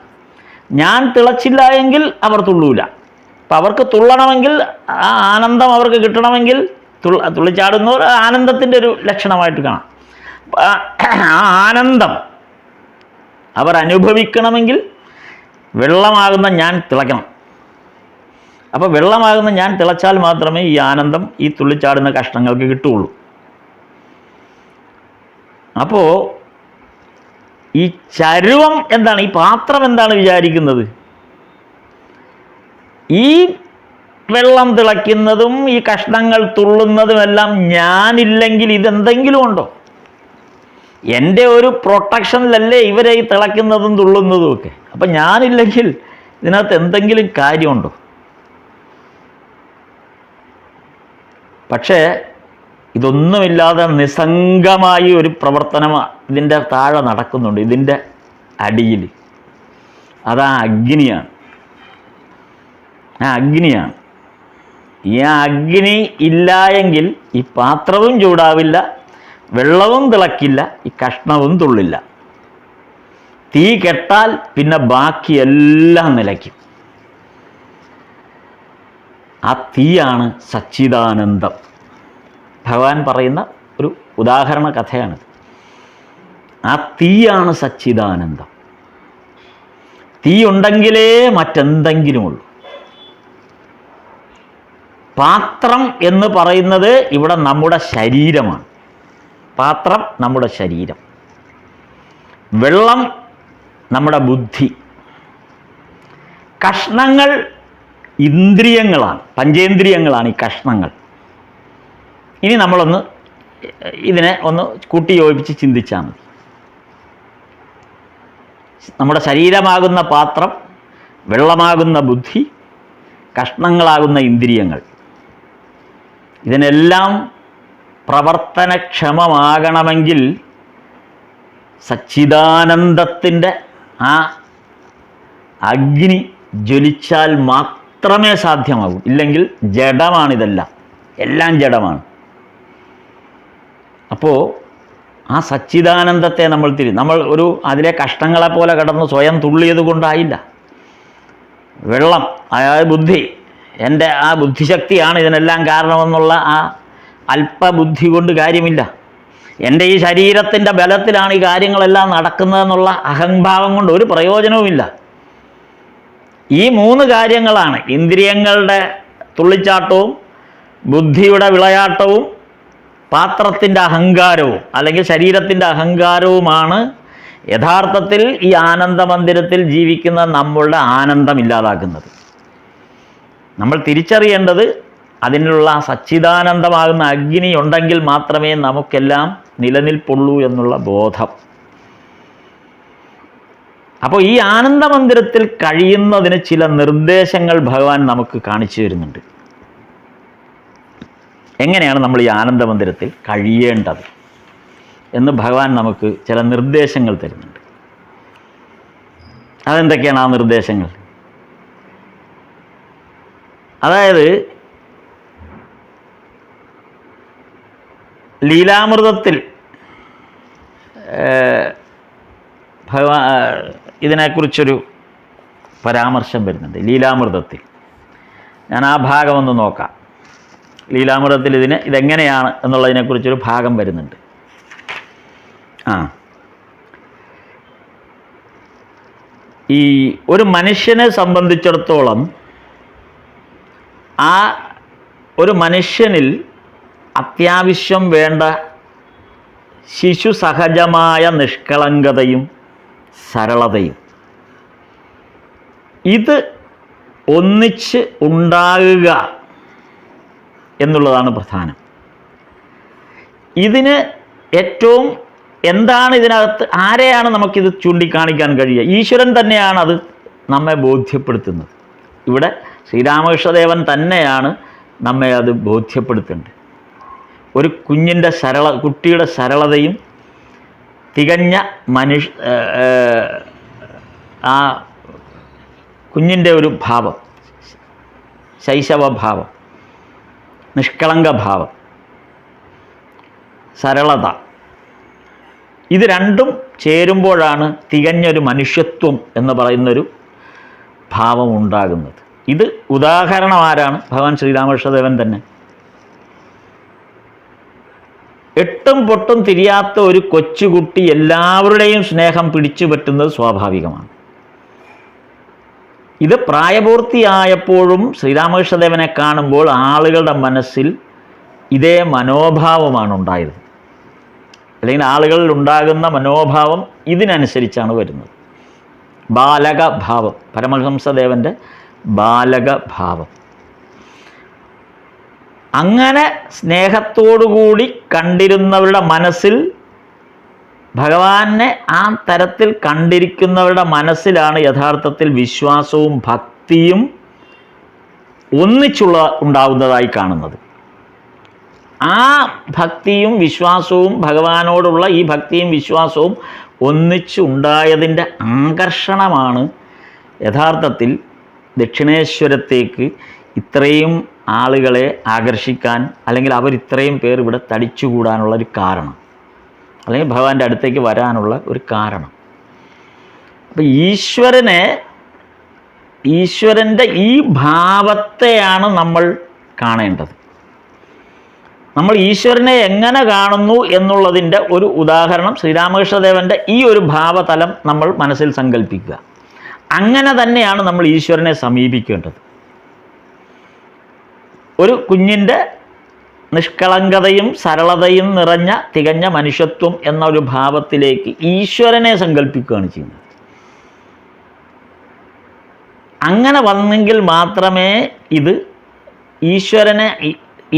ഞാൻ തിളച്ചില്ല എങ്കിൽ അവർ തുള്ളൂല. അപ്പം അവർക്ക് തുള്ളണമെങ്കിൽ, ആ ആനന്ദം അവർക്ക് കിട്ടണമെങ്കിൽ, തുള്ളിച്ചാടുന്നവർ ആനന്ദത്തിൻ്റെ ഒരു ലക്ഷണമായിട്ട് കാണാം. ആ ആനന്ദം അവർ അനുഭവിക്കണമെങ്കിൽ വെള്ളമാകുന്ന ഞാൻ തിളയ്ക്കണം. അപ്പോൾ വെള്ളമാകുന്ന ഞാൻ തിളച്ചാൽ മാത്രമേ ഈ ആനന്ദം ഈ തുള്ളിച്ചാടുന്ന കഷ്ണങ്ങൾക്ക് കിട്ടുകയുള്ളൂ. അപ്പോൾ ഈ ചരുവം എന്താണ്, ഈ പാത്രം എന്താണ് വിചാരിക്കുന്നത്? ഈ വെള്ളം തിളയ്ക്കുന്നതും ഈ കഷ്ണങ്ങൾ തുള്ളുന്നതുമെല്ലാം ഞാനില്ലെങ്കിൽ ഇതെന്തെങ്കിലും ഉണ്ടോ? എൻ്റെ ഒരു പ്രൊട്ടക്ഷനിലല്ലേ ഇവരെ ഈ തിളയ്ക്കുന്നതും തുള്ളുന്നതും ഒക്കെ. അപ്പം ഞാനില്ലെങ്കിൽ ഇതിനകത്ത് എന്തെങ്കിലും കാര്യമുണ്ടോ? പക്ഷേ ഇതൊന്നുമില്ലാതെ നിസ്സംഗമായി ഒരു പ്രവർത്തനം ഇതിൻ്റെ താഴെ നടക്കുന്നുണ്ട്, ഇതിൻ്റെ അടിയിൽ. അതാ അഗ്നിയാണ്. ആ അഗ്നിയാണ്. ഈ അഗ്നി ഇല്ല എങ്കിൽ ഈ പാത്രവും ചൂടാവില്ല, വെള്ളവും തിളക്കില്ല, ഈ കഷ്ണവും തുള്ളില്ല. തീ കെട്ടാൽ പിന്നെ ബാക്കിയെല്ലാം നിലയ്ക്കും. ആ തീയാണ് സച്ചിദാനന്ദം. ഭഗവാൻ പറയുന്ന ഒരു ഉദാഹരണ കഥയാണിത്. ആ തീയാണ് സച്ചിദാനന്ദം. തീ ഉണ്ടെങ്കിലേ മറ്റെന്തെങ്കിലും ഉള്ളൂ. പാത്രം എന്ന് പറയുന്നത് ഇവിടെ നമ്മുടെ ശരീരമാണ്. പാത്രം നമ്മുടെ ശരീരം, വെള്ളം നമ്മുടെ ബുദ്ധി, കഷ്ണങ്ങൾ ഇന്ദ്രിയങ്ങളാണ്, പഞ്ചേന്ദ്രിയങ്ങളാണ് ഈ കഷ്ണങ്ങൾ. ഇനി നമ്മളൊന്ന് ഇതിനെ ഒന്ന് കൂട്ടി യോജിപ്പിച്ച് ചിന്തിച്ചാൽ മതി. നമ്മുടെ ശരീരമാകുന്ന പാത്രം, വെള്ളമാകുന്ന ബുദ്ധി, കഷ്ണങ്ങളാകുന്ന ഇന്ദ്രിയങ്ങൾ, ഇതിനെല്ലാം പ്രവർത്തനക്ഷമമാകണമെങ്കിൽ സച്ചിദാനന്ദത്തിൻ്റെ ആ അഗ്നി ജ്വലിച്ചാൽ മാത്രമേ സാധ്യമാകൂ. ഇല്ലെങ്കിൽ ജഡമാണിതെല്ലാം, എല്ലാം ജഡമാണ്. അപ്പോൾ ആ സച്ചിദാനന്ദത്തെ നമ്മൾ ഒരു അതിലെ കഷ്ണങ്ങളെ പോലെ കിടന്ന് സ്വയം തുള്ളിയത് കൊണ്ടായില്ല. വെള്ളം, അതായത് ബുദ്ധി, എൻ്റെ ആ ബുദ്ധിശക്തിയാണ് ഇതിനെല്ലാം കാരണമെന്നുള്ള ആ അല്പബുദ്ധി കൊണ്ട് കാര്യമില്ല. എൻ്റെ ഈ ശരീരത്തിൻ്റെ ബലത്തിലാണ് ഈ കാര്യങ്ങളെല്ലാം നടക്കുന്നതെന്നുള്ള അഹംഭാവം കൊണ്ട് ഒരു പ്രയോജനവുമില്ല. ഈ മൂന്ന് കാര്യങ്ങളാണ്, ഇന്ദ്രിയങ്ങളുടെ തുള്ളിച്ചാട്ടവും ബുദ്ധിയുടെ വിളയാട്ടവും പാത്രത്തിൻ്റെ അഹങ്കാരവും അല്ലെങ്കിൽ ശരീരത്തിൻ്റെ അഹങ്കാരവുമാണ് യഥാർത്ഥത്തിൽ ഈ ആനന്ദമന്ദിരത്തിൽ ജീവിക്കുന്ന നമ്മളുടെ ആനന്ദം ഇല്ലാതാക്കുന്നത്. നമ്മൾ തിരിച്ചറിയേണ്ടത് അതിനുള്ള സച്ചിദാനന്ദമാകുന്ന അഗ്നി ഉണ്ടെങ്കിൽ മാത്രമേ നമുക്കെല്ലാം നിലനിൽപ്പുള്ളൂ എന്നുള്ള ബോധം. അപ്പോൾ ഈ ആനന്ദമന്ദിരത്തിൽ കഴിയുന്നതിന് ചില നിർദ്ദേശങ്ങൾ ഭഗവാൻ നമുക്ക് കാണിച്ചു തരുന്നുണ്ട്. എങ്ങനെയാണ് നമ്മൾ ഈ ആനന്ദമന്ദിരത്തിൽ കഴിയേണ്ടത് എന്ന് ഭഗവാൻ നമുക്ക് ചില നിർദ്ദേശങ്ങൾ തരുന്നുണ്ട്. അതെന്തൊക്കെയാണ് ആ നിർദ്ദേശങ്ങൾ? അതായത് ലീലാമൃതത്തിൽ ഇതിനെക്കുറിച്ചൊരു പരാമർശം വരുന്നുണ്ട്. ലീലാമൃതത്തിൽ ഞാൻ ആ ഭാഗം ഒന്ന് നോക്കാം. ലീലാമൃതത്തിൽ ഇതെങ്ങനെയാണ് എന്നുള്ളതിനെക്കുറിച്ചൊരു ഭാഗം വരുന്നുണ്ട്. ഈ ഒരു മനുഷ്യനെ സംബന്ധിച്ചിടത്തോളം ആ ഒരു മനുഷ്യനിൽ അത്യാവശ്യം വേണ്ട ശിശു സഹജമായ നിഷ്കളങ്കതയും സരളതയും ഇത് ഒന്നിച്ച് ഉണ്ടാകുക എന്നുള്ളതാണ് പ്രധാനം. ഇതിന് ഏറ്റവും എന്താണ് ഇതിനകത്ത്, ആരെയാണ് നമുക്കിത് ചൂണ്ടിക്കാണിക്കാൻ കഴിയുക? ഈശ്വരൻ തന്നെയാണ് അത് നമ്മെ ബോധ്യപ്പെടുത്തുന്നത്. ഇവിടെ ശ്രീരാമകൃഷ്ണദേവൻ തന്നെയാണ് നമ്മെ അത് ബോധ്യപ്പെടുത്തേണ്ടത്. ഒരു കുട്ടിയുടെ സരളതയും തികഞ്ഞ ആ കുഞ്ഞിൻ്റെ ഒരു ഭാവം, ശൈശവഭാവം, നിഷ്കളങ്കഭാവം, സരളത, ഇത് രണ്ടും ചേരുമ്പോഴാണ് തികഞ്ഞൊരു മനുഷ്യത്വം എന്ന് പറയുന്നൊരു ഭാവം ഉണ്ടാകുന്നത്. ഇത് ഉദാഹരണം ആരാണ്? ഭഗവാൻ ശ്രീരാമകൃഷ്ണദേവൻ തന്നെ. എട്ടും പൊട്ടും തിരിയാത്ത ഒരു കൊച്ചുകുട്ടി എല്ലാവരുടെയും സ്നേഹം പിടിച്ചു പറ്റുന്നത് സ്വാഭാവികമാണ്. ഇത് പ്രായപൂർത്തിയായപ്പോഴും ശ്രീരാമകൃഷ്ണദേവനെ കാണുമ്പോൾ ആളുകളുടെ മനസ്സിൽ ഇതേ മനോഭാവമാണ് ഉണ്ടായത്. അല്ലെങ്കിൽ ആളുകളിൽ ഉണ്ടാകുന്ന മനോഭാവം ഇതിനനുസരിച്ചാണ് വരുന്നത്. ബാലകഭാവം, പരമഹംസദേവൻ്റെ ബാലകഭാവം. അങ്ങനെ സ്നേഹത്തോടുകൂടി കണ്ടിരുന്നവരുടെ മനസ്സിൽ, ഭഗവാനെ ആ തരത്തിൽ കണ്ടിരിക്കുന്നവരുടെ മനസ്സിലാണ് യഥാർത്ഥത്തിൽ വിശ്വാസവും ഭക്തിയും ഉണ്ടാകുന്നതായി കാണുന്നത്. ആ ഭക്തിയും വിശ്വാസവും, ഭഗവാനോടുള്ള ഈ ഭക്തിയും വിശ്വാസവും ഒന്നിച്ചുണ്ടായതിൻ്റെ ആകർഷണമാണ് യഥാർത്ഥത്തിൽ ദക്ഷിണേശ്വരത്തേക്ക് ഇത്രയും ആളുകളെ ആകർഷിക്കാൻ, അല്ലെങ്കിൽ അവരിത്രയും പേർ ഇവിടെ തടിച്ചുകൂടാനുള്ളൊരു കാരണം, അല്ലെങ്കിൽ ഭഗവാന്റെ അടുത്തേക്ക് വരാനുള്ള ഒരു കാരണം. അപ്പം ഈശ്വരൻ്റെ ഈ ഭാവത്തെയാണ് നമ്മൾ കാണേണ്ടത്. നമ്മൾ ഈശ്വരനെ എങ്ങനെ കാണുന്നു എന്നുള്ളതിൻ്റെ ഒരു ഉദാഹരണം ശ്രീരാമകൃഷ്ണദേവൻ്റെ ഈ ഒരു ഭാവതലം നമ്മൾ മനസ്സിൽ സങ്കല്പിക്കുക. അങ്ങനെ തന്നെയാണ് നമ്മൾ ഈശ്വരനെ സമീപിക്കേണ്ടത്. ഒരു കുഞ്ഞിൻ്റെ നിഷ്കളങ്കതയും സരളതയും നിറഞ്ഞ തികഞ്ഞ മനുഷ്യത്വം എന്നൊരു ഭാവത്തിലേക്ക് ഈശ്വരനെ സങ്കല്പിക്കുകയാണ് ചെയ്യുന്നത്. അങ്ങനെ വന്നെങ്കിൽ മാത്രമേ ഇത്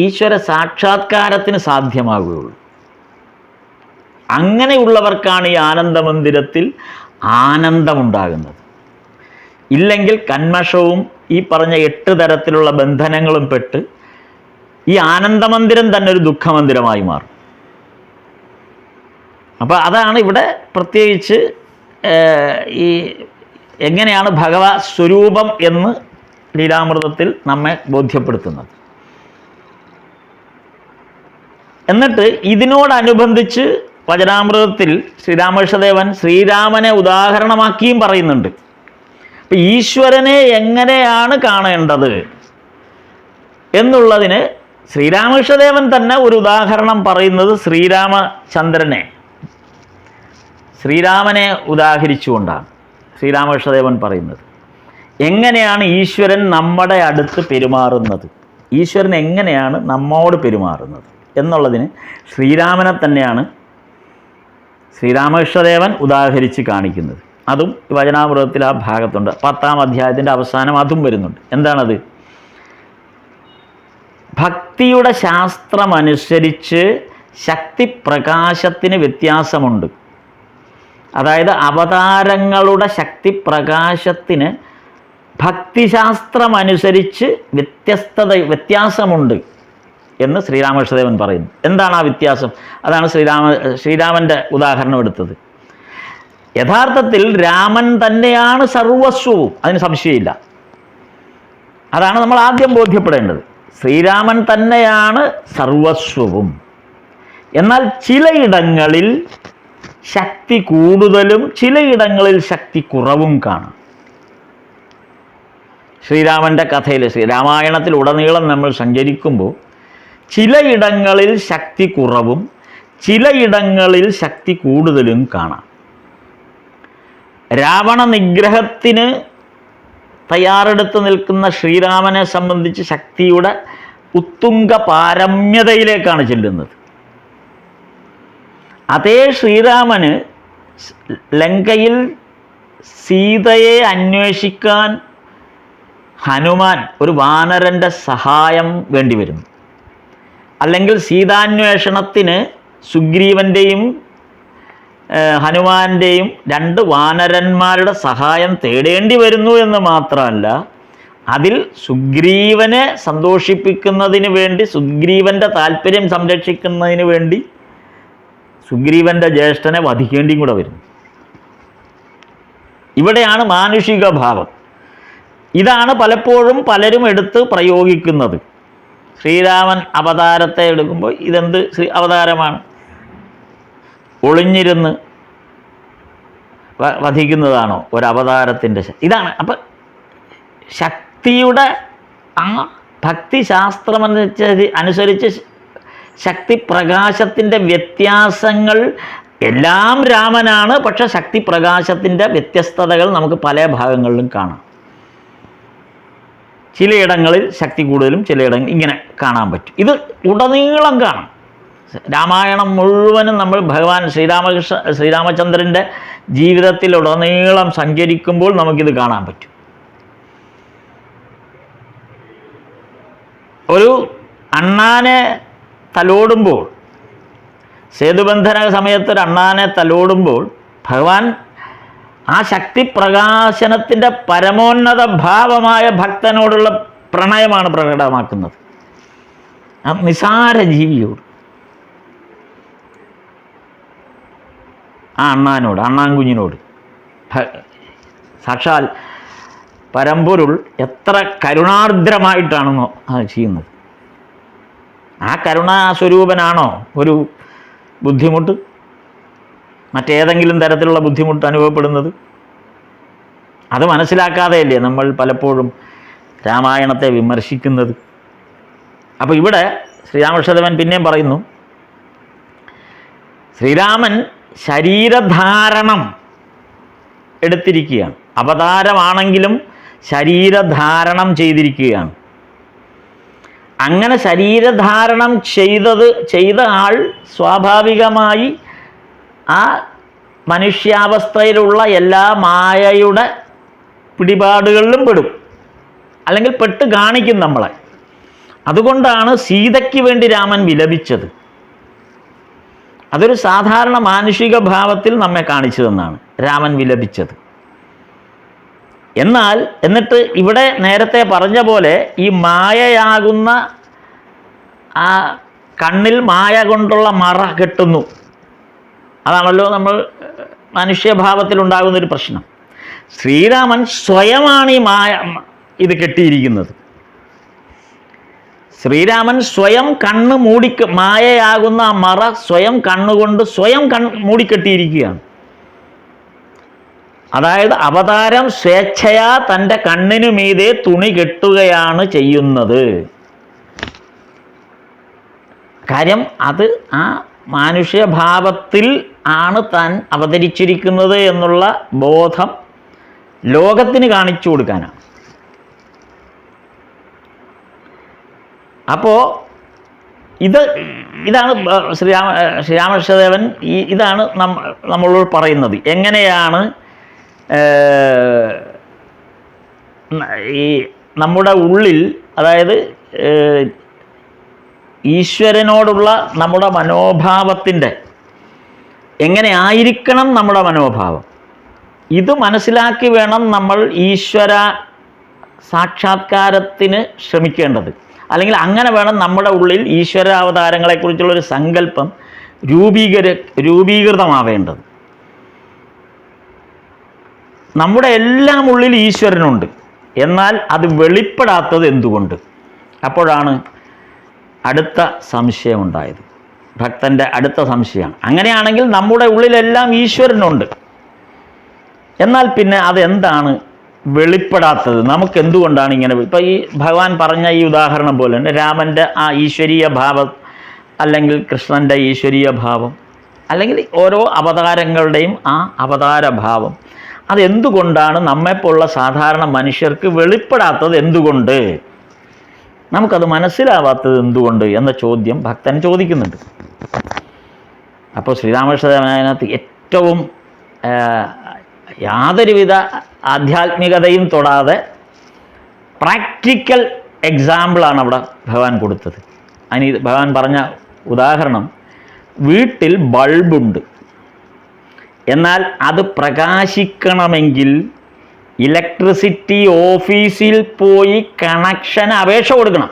ഈശ്വര സാക്ഷാത്കാരത്തിന് സാധ്യമാകുകയുള്ളൂ. അങ്ങനെയുള്ളവർക്കാണ് ഈ ആനന്ദമന്ദിരത്തിൽ ആനന്ദമുണ്ടാകുന്നത്. ഇല്ലെങ്കിൽ കന്മഷവും ഈ പറഞ്ഞ 8 തരത്തിലുള്ള ബന്ധനങ്ങളും പെട്ട് ഈ ആനന്ദമന്ദിരം തന്നെ ഒരു ദുഃഖമന്ദിരമായി മാറും. അപ്പോൾ അതാണ് ഇവിടെ പ്രത്യേകിച്ച് ഈ എങ്ങനെയാണ് ഭഗവത് സ്വരൂപം എന്ന് ലീലാമൃതത്തിൽ നമ്മെ ബോധ്യപ്പെടുത്തുന്നത്. എന്നിട്ട് ഇതിനോടനുബന്ധിച്ച് വചനാമൃതത്തിൽ ശ്രീരാമകൃഷ്ണദേവൻ ശ്രീരാമനെ ഉദാഹരണമാക്കിയും പറയുന്നുണ്ട്. അപ്പം ഈശ്വരനെ എങ്ങനെയാണ് കാണേണ്ടത് എന്നുള്ളതിന് ശ്രീരാമകൃഷ്ണദേവൻ തന്നെ ഒരു ഉദാഹരണം പറയുന്നത് ശ്രീരാമനെ ഉദാഹരിച്ചുകൊണ്ടാണ് ശ്രീരാമകൃഷ്ണദേവൻ പറയുന്നത്. എങ്ങനെയാണ് ഈശ്വരൻ നമ്മുടെ അടുത്ത് പെരുമാറുന്നത്, ഈശ്വരൻ എങ്ങനെയാണ് നമ്മോട് പെരുമാറുന്നത് എന്നുള്ളതിന് ശ്രീരാമനെ തന്നെയാണ് ശ്രീരാമകൃഷ്ണദേവൻ ഉദാഹരിച്ച് കാണിക്കുന്നത്. അതും വചനാമൃതത്തിൽ ആ ഭാഗത്തുണ്ട്. 10-ാം അധ്യായത്തിൻ്റെ അവസാനം അതും വരുന്നുണ്ട്. എന്താണത്? ഭക്തിയുടെ ശാസ്ത്രമനുസരിച്ച് ശക്തിപ്രകാശത്തിന് വ്യത്യാസമുണ്ട്. അതായത് അവതാരങ്ങളുടെ ശക്തിപ്രകാശത്തിന് ഭക്തിശാസ്ത്രമനുസരിച്ച് വ്യത്യാസമുണ്ട് എന്ന് ശ്രീരാമകൃഷ്ണദേവൻ പറയുന്നു. എന്താണ് ആ വ്യത്യാസം? അതാണ് ശ്രീരാമൻ്റെ ഉദാഹരണം എടുത്തത്. യഥാർത്ഥത്തിൽ രാമൻ തന്നെയാണ് സർവസ്വവും, അതിന് സംശയമില്ല. അതാണ് നമ്മൾ ആദ്യം ബോധ്യപ്പെടേണ്ടത്. ശ്രീരാമൻ തന്നെയാണ് സർവസ്വവും. എന്നാൽ ചിലയിടങ്ങളിൽ ശക്തി കൂടുതലും ചിലയിടങ്ങളിൽ ശക്തി കുറവും കാണാം. ശ്രീരാമൻ്റെ കഥയിൽ രാമായണത്തിൽ ഉടനീളം നമ്മൾ സഞ്ചരിക്കുമ്പോൾ ചിലയിടങ്ങളിൽ ശക്തി കുറവും ചിലയിടങ്ങളിൽ ശക്തി കൂടുതലും കാണാം. രാവണ നിഗ്രഹത്തിന് തയ്യാറെടുത്ത് നിൽക്കുന്ന ശ്രീരാമനെ സംബന്ധിച്ച് ശക്തിയുടെ ഉത്തുംഗ പാരമ്യതയിലേക്കാണ് ചെല്ലുന്നത്. അതേ ശ്രീരാമന് ലങ്കയിൽ സീതയെ അന്വേഷിക്കാൻ ഹനുമാൻ ഒരു വാനരൻ്റെ സഹായം വേണ്ടി വരുന്നു. അല്ലെങ്കിൽ സീതാന്വേഷണത്തിന് സുഗ്രീവൻ്റെയും ഹനുമാൻ്റെയും 2 വാനരന്മാരുടെ സഹായം തേടേണ്ടി വരുന്നു എന്ന് മാത്രമല്ല, അതിൽ സുഗ്രീവനെ സന്തോഷിപ്പിക്കുന്നതിന് വേണ്ടി, സുഗ്രീവൻ്റെ താല്പര്യം സംരക്ഷിക്കുന്നതിന് വേണ്ടി സുഗ്രീവൻ്റെ ജ്യേഷ്ഠനെ വധിക്കേണ്ടിയും കൂടെ വരുന്നു. ഇവിടെയാണ് മാനുഷിക ഭാവം. ഇതാണ് പലപ്പോഴും പലരും എടുത്ത് പ്രയോഗിക്കുന്നത്. ശ്രീരാമൻ അവതാരത്തെ എടുക്കുമ്പോൾ ഇതെന്ത് അവതാരമാണ്, ഒളിഞ്ഞിരുന്ന് വധിക്കുന്നതാണോ ഒരവതാരത്തിൻ്റെ? ഇതാണ്. അപ്പം ശക്തിയുടെ ആ ഭക്തിശാസ്ത്രമനുസരിച്ച് ശക്തിപ്രകാശത്തിൻ്റെ വ്യത്യാസങ്ങൾ എല്ലാം രാമനാണ്. പക്ഷെ ശക്തിപ്രകാശത്തിൻ്റെ വ്യത്യസ്തതകൾ നമുക്ക് പല ഭാഗങ്ങളിലും കാണാം. ചിലയിടങ്ങളിൽ ശക്തി കൂടുതലും ചിലയിടങ്ങളിൽ ഇങ്ങനെ കാണാൻ പറ്റും. ഇത് ഉടനീളം കാണാം. രാമായണം മുഴുവനും നമ്മൾ ഭഗവാൻ ശ്രീരാമചന്ദ്രൻ്റെ ജീവിതത്തിൽ ഉടനീളം സഞ്ചരിക്കുമ്പോൾ നമുക്കിത് കാണാൻ പറ്റും. ഒരു അണ്ണാനെ തലോടുമ്പോൾ, സേതുബന്ധന സമയത്ത് ഒരു അണ്ണാനെ തലോടുമ്പോൾ ഭഗവാൻ ആ ശക്തിപ്രകാശനത്തിൻ്റെ പരമോന്നത ഭാവമായ ഭക്തനോടുള്ള പ്രണയമാണ് പ്രകടമാക്കുന്നത്. ആ നിസാര ജീവിയോട്, ആ അണ്ണാനോട്, അണ്ണാൻകുഞ്ഞിനോട് സാക്ഷാൽ പരമ്പൊരുൾ എത്ര കരുണാർദ്രമായിട്ടാണെന്നോ അത് ചെയ്യുന്നത്. ആ കരുണാസ്വരൂപനാണോ ഒരു ബുദ്ധിമുട്ട്, മറ്റേതെങ്കിലും തരത്തിലുള്ള ബുദ്ധിമുട്ട് അനുഭവപ്പെടുന്നത്? അത് മനസ്സിലാക്കാതെയല്ലേ നമ്മൾ പലപ്പോഴും രാമായണത്തെ വിമർശിക്കുന്നത്. അപ്പോൾ ഇവിടെ ശ്രീരാമകൃഷ്ണദേവൻ പിന്നെയും പറയുന്നു, ശ്രീരാമൻ ശരീരധാരണം എടുത്തിരിക്കുകയാണ്. അവതാരമാണെങ്കിലും ശരീരധാരണം ചെയ്തിരിക്കുകയാണ്. അങ്ങനെ ശരീരധാരണം ചെയ്ത ആൾ സ്വാഭാവികമായി ആ മനുഷ്യാവസ്ഥയിലുള്ള എല്ലാ മായയുടെ പിടിപാടുകളിലും പെടും, അല്ലെങ്കിൽ പെട്ട് കാണിക്കും നമ്മളെ. അതുകൊണ്ടാണ് സീതയ്ക്ക് വേണ്ടി രാമൻ വിലപിച്ചത്. അതൊരു സാധാരണ മാനുഷിക ഭാവത്തിൽ നമ്മെ കാണിച്ചു തന്നാണ് രാമൻ വിലപിച്ചത്. എന്നിട്ട് ഇവിടെ നേരത്തെ പറഞ്ഞ പോലെ ഈ മായയാകുന്ന ആ കണ്ണിൽ മായ കൊണ്ടുള്ള മറ കെട്ടുന്നു. അതാണല്ലോ നമ്മൾ മനുഷ്യഭാവത്തിലുണ്ടാകുന്നൊരു പ്രശ്നം. ശ്രീരാമൻ സ്വയമാണ് ഈ ഇത് കെട്ടിയിരിക്കുന്നത്. ശ്രീരാമൻ സ്വയം കണ്ണ് മായയാകുന്ന ആ മറ സ്വയം കണ്ണുകൊണ്ട് സ്വയം മൂടിക്കെട്ടിയിരിക്കുകയാണ്. അതായത് അവതാരം സ്വേച്ഛയാ തൻ്റെ കണ്ണിനു മീതെ തുണി കെട്ടുകയാണ് ചെയ്യുന്നത്. കാര്യം അത് ആ മാനുഷ്യഭാവത്തിൽ ആണ് താൻ അവതരിച്ചിരിക്കുന്നത് എന്നുള്ള ബോധം ലോകത്തിന് കാണിച്ചു കൊടുക്കാനാണ്. അപ്പോൾ ഇതാണ് ശ്രീരാമകൃഷ്ണദേവൻ ഇതാണ് നമ്മളോട് പറയുന്നത്. എങ്ങനെയാണ് ഈ നമ്മുടെ ഉള്ളിൽ, അതായത് ഈശ്വരനോടുള്ള നമ്മുടെ മനോഭാവത്തിൻ്റെ എങ്ങനെ ആയിരിക്കണം നമ്മുടെ മനോഭാവം, ഇത് മനസ്സിലാക്കി വേണം നമ്മൾ ഈശ്വര സാക്ഷാത്കാരത്തിന് ശ്രമിക്കേണ്ടത്. അല്ലെങ്കിൽ അങ്ങനെ വേണം നമ്മുടെ ഉള്ളിൽ ഈശ്വരാവതാരങ്ങളെക്കുറിച്ചുള്ളൊരു സങ്കല്പം രൂപീകൃതമാവേണ്ടത്. നമ്മുടെ എല്ലാം ഉള്ളിൽ ഈശ്വരനുണ്ട്, എന്നാൽ അത് വെളിപ്പെടാത്തത് എന്തുകൊണ്ട്? അപ്പോഴാണ് അടുത്ത സംശയമുണ്ടായത്. ഭക്തൻ്റെ അടുത്ത സംശയമാണ്, അങ്ങനെയാണെങ്കിൽ നമ്മുടെ ഉള്ളിലെല്ലാം ഈശ്വരനുണ്ട്, എന്നാൽ പിന്നെ അതെന്താണ് വെളിപ്പെടാത്തത്? നമുക്ക് എന്തുകൊണ്ടാണ് ഇങ്ങനെ? ഇപ്പം ഈ ഭഗവാൻ പറഞ്ഞ ഈ ഉദാഹരണം പോലെ തന്നെ രാമൻ്റെ ആ ഈശ്വരീയ ഭാവം, അല്ലെങ്കിൽ കൃഷ്ണൻ്റെ ഈശ്വരീയ ഭാവം, അല്ലെങ്കിൽ ഓരോ അവതാരങ്ങളുടെയും ആ അവതാരഭാവം, അതെന്തുകൊണ്ടാണ് നമ്മെപ്പോലുള്ള സാധാരണ മനുഷ്യർക്ക് വെളിപ്പെടാത്തത്? എന്തുകൊണ്ട് നമുക്കത് മനസ്സിലാവാത്തത് എന്തുകൊണ്ട് എന്ന ചോദ്യം ഭക്തൻ ചോദിക്കുന്നുണ്ട്. അപ്പോൾ ശ്രീരാമകൃഷ്ണദേവനകത്ത് ഏറ്റവും യാതൊരുവിധ ആധ്യാത്മികതയും തൊടാതെ പ്രാക്ടിക്കൽ എക്സാമ്പിളാണ് അവിടെ ഭഗവാൻ കൊടുത്തത്. അതിന് ഭഗവാൻ പറഞ്ഞ ഉദാഹരണം, വീട്ടിൽ ബൾബുണ്ട്, എന്നാൽ അത് പ്രകാശിക്കണമെങ്കിൽ ഇലക്ട്രിസിറ്റി ഓഫീസിൽ പോയി കണക്ഷന് അപേക്ഷ കൊടുക്കണം.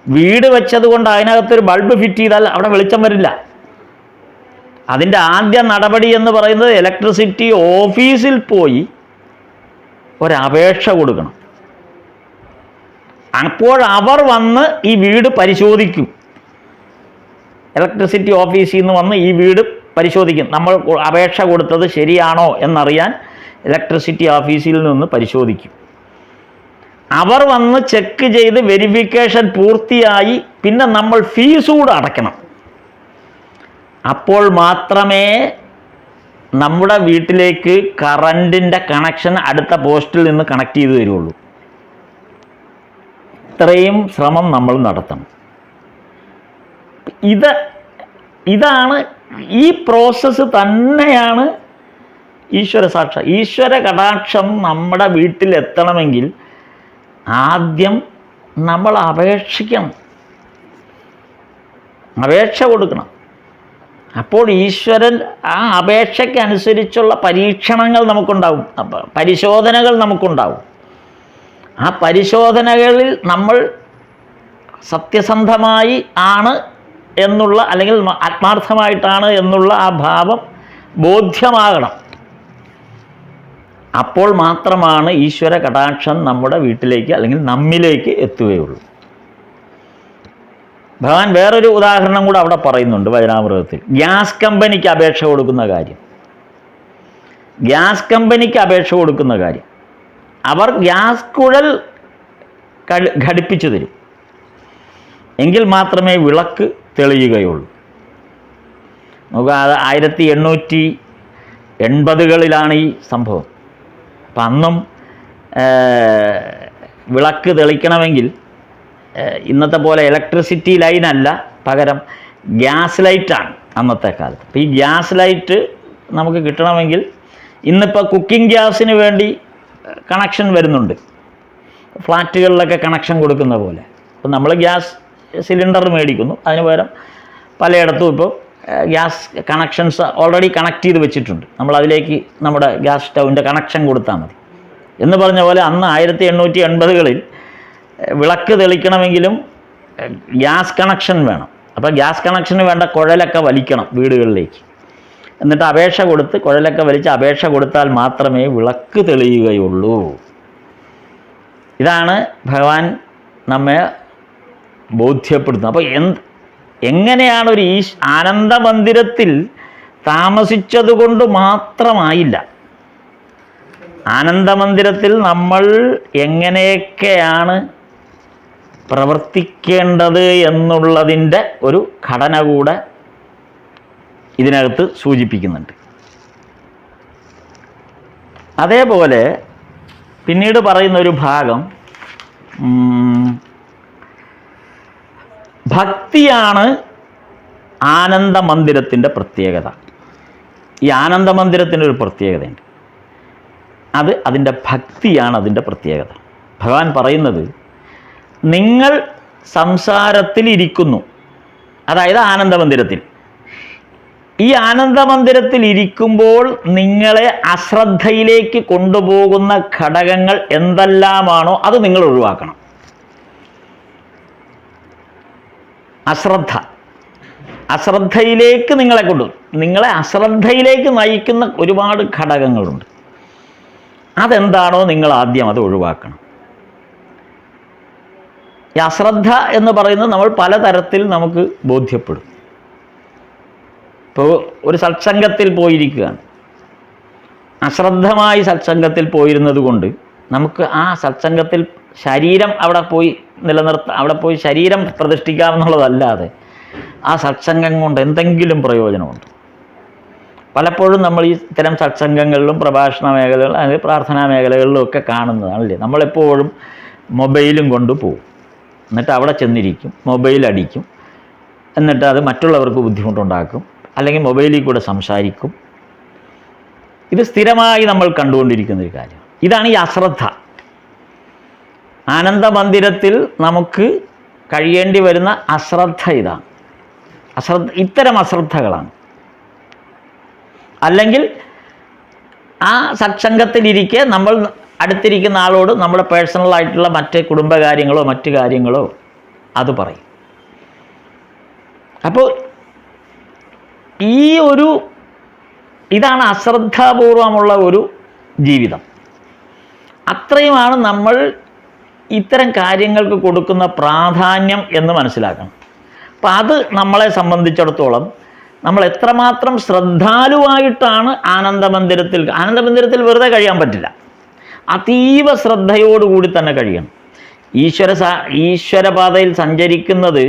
വീട് വെച്ചത് കൊണ്ട് അതിനകത്തൊരു ബൾബ് ഫിറ്റ് ചെയ്താൽ അവിടെ വെളിച്ചം വരില്ല. അതിൻ്റെ ആദ്യ നടപടി എന്ന് പറയുന്നത് ഇലക്ട്രിസിറ്റി ഓഫീസിൽ പോയി ഒരപേക്ഷ കൊടുക്കണം. അപ്പോൾ അവർ വന്ന് ഈ വീട് പരിശോധിക്കും. ഇലക്ട്രിസിറ്റി ഓഫീസിൽ നിന്ന് വന്ന് ഈ വീട് പരിശോധിക്കും. നമ്മൾ അപേക്ഷ കൊടുത്തത് ശരിയാണോ എന്നറിയാൻ ഇലക്ട്രിസിറ്റി ഓഫീസിൽ നിന്ന് പരിശോധിക്കും. അവർ വന്ന് ചെക്ക് ചെയ്ത് വെരിഫിക്കേഷൻ പൂർത്തിയായി പിന്നെ നമ്മൾ ഫീസ് കൂടെ അടയ്ക്കണം. അപ്പോൾ മാത്രമേ നമ്മുടെ വീട്ടിലേക്ക് കറണ്ടിൻ്റെ കണക്ഷൻ അടുത്ത പോസ്റ്റിൽ നിന്ന് കണക്ട് ചെയ്ത് തരുള്ളൂ. ഇത്രയും ശ്രമം നമ്മൾ നടത്തണം. ഇതാണ് ഈ പ്രോസസ്സ് തന്നെയാണ് ഈശ്വര കടാക്ഷം നമ്മുടെ വീട്ടിലെത്തണമെങ്കിൽ ആദ്യം നമ്മൾ അപേക്ഷിക്കണം, അപേക്ഷ കൊടുക്കണം. അപ്പോൾ ഈശ്വരൻ ആ അപേക്ഷയ്ക്കനുസരിച്ചുള്ള പരീക്ഷണങ്ങൾ നമുക്കുണ്ടാവും, പരിശോധനകൾ നമുക്കുണ്ടാവും. ആ പരിശോധനകളിൽ നമ്മൾ സത്യസന്ധമായി ആണ് എന്നുള്ള, അല്ലെങ്കിൽ ആത്മാർത്ഥമായിട്ടാണ് എന്നുള്ള ആ ഭാവം ബോധ്യമാകണം. അപ്പോൾ മാത്രമാണ് ഈശ്വര കടാക്ഷം നമ്മുടെ വീട്ടിലേക്ക് അല്ലെങ്കിൽ നമ്മിലേക്ക് എത്തുകയുള്ളൂ. ഭഗവാൻ വേറൊരു ഉദാഹരണം കൂടെ അവിടെ പറയുന്നുണ്ട് വചനാമൃതത്തിൽ. ഗ്യാസ് കമ്പനിക്ക് അപേക്ഷ കൊടുക്കുന്ന കാര്യം. ഗ്യാസ് കമ്പനിക്ക് അപേക്ഷ കൊടുക്കുന്ന കാര്യം, അവർ ഗ്യാസ് കുഴൽ ഘടിപ്പിച്ചു തരും, എങ്കിൽ മാത്രമേ വിളക്ക് തെളിയുകയുള്ളൂ. നമുക്ക് 1880കളിലാണ് ഈ സംഭവം. അപ്പം അന്നും വിളക്ക് തെളിക്കണമെങ്കിൽ ഇന്നത്തെ പോലെ ഇലക്ട്രിസിറ്റി ലൈനല്ല, പകരം ഗ്യാസ് ലൈറ്റാണ് അന്നത്തെ കാലത്ത്. അപ്പോൾ ഈ ഗ്യാസ് ലൈറ്റ് നമുക്ക് കിട്ടണമെങ്കിൽ ഇന്നിപ്പോൾ കുക്കിംഗ് ഗ്യാസിന് വേണ്ടി കണക്ഷൻ വരുന്നുണ്ട്, ഫ്ലാറ്റുകളിലൊക്കെ കണക്ഷൻ കൊടുക്കുന്ന പോലെ. അപ്പോൾ നമ്മൾ ഗ്യാസ് സിലിണ്ടർ മേടിക്കുന്നു, അതിന് പകരം പലയിടത്തും ഇപ്പോൾ ഗ്യാസ് കണക്ഷൻസ് ഓൾറെഡി കണക്ട് ചെയ്ത് വെച്ചിട്ടുണ്ട്. നമ്മൾ അതിലേക്ക് നമ്മുടെ ഗ്യാസ് സ്റ്റൗവിൻ്റെ കണക്ഷൻ കൊടുത്താൽ മതി എന്ന് പറഞ്ഞ പോലെ അന്ന് 1880-കളിൽ വിളക്ക് തെളിക്കണമെങ്കിലും ഗ്യാസ് കണക്ഷൻ വേണം. അപ്പോൾ ഗ്യാസ് കണക്ഷന് വേണ്ട കുഴലൊക്കെ വലിക്കണം വീടുകളിലേക്ക്, എന്നിട്ട് അപേക്ഷ കൊടുത്ത് കുഴലൊക്കെ വലിച്ച് അപേക്ഷ കൊടുത്താൽ മാത്രമേ വിളക്ക് തെളിയുകയുള്ളൂ. ഇതാണ് ഭഗവാൻ നമ്മെ ബോധ്യപ്പെടുത്തുന്നത്. അപ്പോൾ എങ്ങനെയാണ് ഒരു ആനന്ദമന്ദിരത്തിൽ താമസിച്ചതുകൊണ്ട് മാത്രമായില്ല, ആനന്ദമന്ദിരത്തിൽ നമ്മൾ എങ്ങനെയൊക്കെയാണ് പ്രവർത്തിക്കേണ്ടത് എന്നുള്ളതിൻ്റെ ഒരു ഘടന കൂടെ ഇതിനകത്ത് സൂചിപ്പിക്കുന്നുണ്ട്. അതേപോലെ പിന്നീട് പറയുന്ന ഒരു ഭാഗം ഭക്തിയാണ് ആനന്ദമന്ദിരത്തിൻ്റെ പ്രത്യേകത. ഈ ആനന്ദമന്ദിരത്തിനൊരു പ്രത്യേകതയുണ്ട്, അതിൻ്റെ ഭക്തിയാണ് അതിൻ്റെ പ്രത്യേകത. ഭഗവാൻ പറയുന്നത്, നിങ്ങൾ സംസാരത്തിലിരിക്കുന്നു, അതായത് ആനന്ദമന്ദിരത്തിൽ. ഈ ആനന്ദമന്ദിരത്തിൽ ഇരിക്കുമ്പോൾ നിങ്ങളെ അശ്രദ്ധയിലേക്ക് കൊണ്ടുപോകുന്ന ഘടകങ്ങൾ എന്തെല്ലാമാണോ അത് നിങ്ങൾ ഒഴിവാക്കണം. അശ്രദ്ധയിലേക്ക് നിങ്ങളെ അശ്രദ്ധയിലേക്ക് നയിക്കുന്ന ഒരുപാട് ഘടകങ്ങളുണ്ട്. അതെന്താണോ നിങ്ങൾ ആദ്യം അത് ഒഴിവാക്കണം. ഈ അശ്രദ്ധ എന്ന് പറയുന്നത് നമ്മൾ പലതരത്തിൽ നമുക്ക് ബോധ്യപ്പെടും. ഇപ്പോൾ ഒരു സത്സംഗത്തിൽ പോയിരിക്കുകയാണ്, അശ്രദ്ധമായി സത്സംഗത്തിൽ പോയിരുന്നത് കൊണ്ട് നമുക്ക് ആ സത്സംഗത്തിൽ ശരീരം അവിടെ പോയി അവിടെ പോയി ശരീരം പ്രതിഷ്ഠിക്കാമെന്നുള്ളതല്ലാതെ ആ സത്സംഗം കൊണ്ട് എന്തെങ്കിലും പ്രയോജനമുണ്ട്? പലപ്പോഴും നമ്മൾ ഈ ഇത്തരം സത്സംഗങ്ങളിലും പ്രഭാഷണ മേഖലകളിലും അല്ലെങ്കിൽ പ്രാർത്ഥനാ മേഖലകളിലും ഒക്കെ കാണുന്നതാണല്ലേ, നമ്മളെപ്പോഴും മൊബൈലും കൊണ്ട് പോകും, എന്നിട്ട് അവിടെ ചെന്നിരിക്കും, മൊബൈൽ അടിക്കും, എന്നിട്ട് അത് മറ്റുള്ളവർക്ക് ബുദ്ധിമുട്ടുണ്ടാക്കും, അല്ലെങ്കിൽ മൊബൈലിൽ കൂടെ സംസാരിക്കും. ഇത് സ്ഥിരമായി നമ്മൾ കണ്ടുകൊണ്ടിരിക്കുന്നൊരു കാര്യം. ഇതാണ് ഈ അശ്രദ്ധ. ആനന്ദമന്ദിരത്തിൽ നമുക്ക് കഴിയേണ്ടി വരുന്ന അശ്രദ്ധ ഇതാണ്. ഇത്തരം അശ്രദ്ധകളാണ്. അല്ലെങ്കിൽ ആ സത്സംഗത്തിലിരിക്കെ നമ്മൾ അടുത്തിരിക്കുന്ന ആളോട് നമ്മുടെ പേഴ്സണലായിട്ടുള്ള മറ്റ് കുടുംബകാര്യങ്ങളോ മറ്റു കാര്യങ്ങളോ അത് പറയും. അപ്പോൾ ഇതാണ് അശ്രദ്ധാപൂർവമുള്ള ഒരു ജീവിതം. അത്രയുമാണ് നമ്മൾ ഇത്തരം കാര്യങ്ങൾക്ക് കൊടുക്കുന്ന പ്രാധാന്യം എന്ന് മനസ്സിലാക്കണം. അപ്പം അത് നമ്മളെ സംബന്ധിച്ചിടത്തോളം നമ്മൾ എത്രമാത്രം ശ്രദ്ധാലുവായിട്ടാണ് ആനന്ദമന്ദിരത്തിൽ വെറുതെ കഴിയാൻ പറ്റില്ല, അതീവ ശ്രദ്ധയോടുകൂടി തന്നെ കഴിയണം. ഈശ്വരപാതയിൽ സഞ്ചരിക്കുന്നത്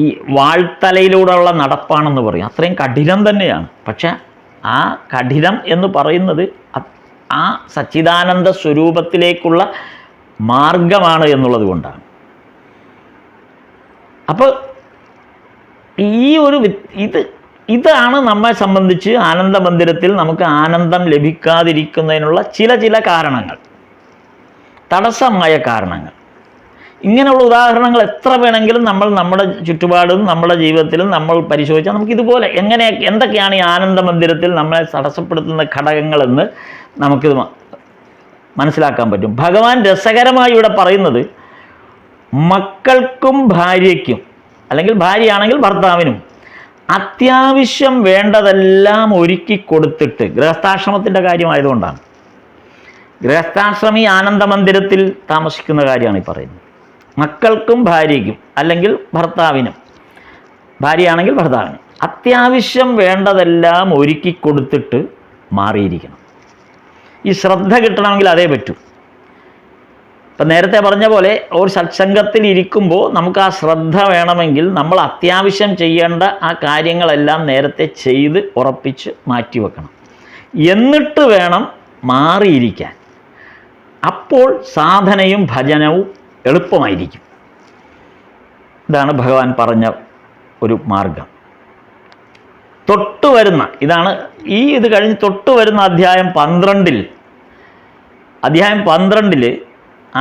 ഈ വാൾത്തലയിലൂടെയുള്ള നടപ്പാണെന്ന് പറയും. അത്രയും കഠിനം തന്നെയാണ്. പക്ഷെ ആ കഠിനം എന്ന് പറയുന്നത് ആ സച്ചിദാനന്ദ സ്വരൂപത്തിലേക്കുള്ള മാർഗമാണ് എന്നുള്ളത് കൊണ്ടാണ്. അപ്പോൾ ഇതാണ് നമ്മെ സംബന്ധിച്ച് ആനന്ദമന്ദിരത്തിൽ നമുക്ക് ആനന്ദം ലഭിക്കാതിരിക്കുന്നതിനുള്ള ചില കാരണങ്ങൾ, തടസ്സമായ കാരണങ്ങൾ. ഇങ്ങനെയുള്ള ഉദാഹരണങ്ങൾ എത്ര വേണമെങ്കിലും നമ്മൾ നമ്മുടെ ചുറ്റുപാടും നമ്മുടെ ജീവിതത്തിലും നമ്മൾ പരിശോധിച്ചാൽ നമുക്ക് ഇതുപോലെ എന്തൊക്കെയാണ് ഈ ആനന്ദമന്ദിരത്തിൽ നമ്മളെ തടസ്സപ്പെടുത്തുന്ന ഘടകങ്ങളെന്ന് നമുക്കിത് മനസ്സിലാക്കാൻ പറ്റും. ഭഗവാൻ രസകരമായി ഇവിടെ പറയുന്നത്, മക്കൾക്കും ഭാര്യയ്ക്കും, അല്ലെങ്കിൽ ഭാര്യയാണെങ്കിൽ ഭർത്താവിനും അത്യാവശ്യം വേണ്ടതെല്ലാം ഒരുക്കി കൊടുത്തിട്ട്, ഗൃഹസ്ഥാശ്രമത്തിൻ്റെ കാര്യമായതുകൊണ്ടാണ്, ഗൃഹസ്ഥാശ്രമി ആനന്ദമന്ദിരത്തിൽ താമസിക്കുന്ന കാര്യമാണ് ഈ പറയുന്നത്. മക്കൾക്കും ഭാര്യയ്ക്കും, അല്ലെങ്കിൽ ഭർത്താവിനും, ഭാര്യയാണെങ്കിൽ ഭർത്താവിനും അത്യാവശ്യം വേണ്ടതെല്ലാം ഒരുക്കി കൊടുത്തിട്ട് മാറിയിരിക്കണം. ഈ ശ്രദ്ധ കിട്ടണമെങ്കിൽ അതേ പറ്റൂ. ഇപ്പം നേരത്തെ പറഞ്ഞ പോലെ ഒരു സത്സംഗത്തിൽ ഇരിക്കുമ്പോൾ നമുക്ക് ആ ശ്രദ്ധ വേണമെങ്കിൽ നമ്മൾ അത്യാവശ്യം ചെയ്യേണ്ട ആ കാര്യങ്ങളെല്ലാം നേരത്തെ ചെയ്ത് ഉറപ്പിച്ച് മാറ്റിവെക്കണം. എന്നിട്ട് വേണം മാറിയിരിക്കാൻ. അപ്പോൾ സാധനയും ഭജനവും എളുപ്പമായിരിക്കും. ഇതാണ് ഭഗവാൻ പറഞ്ഞ ഒരു മാർഗം. തൊട്ടു വരുന്ന ഇതാണ് ഇത് കഴിഞ്ഞ് തൊട്ടു വരുന്ന അധ്യായം 12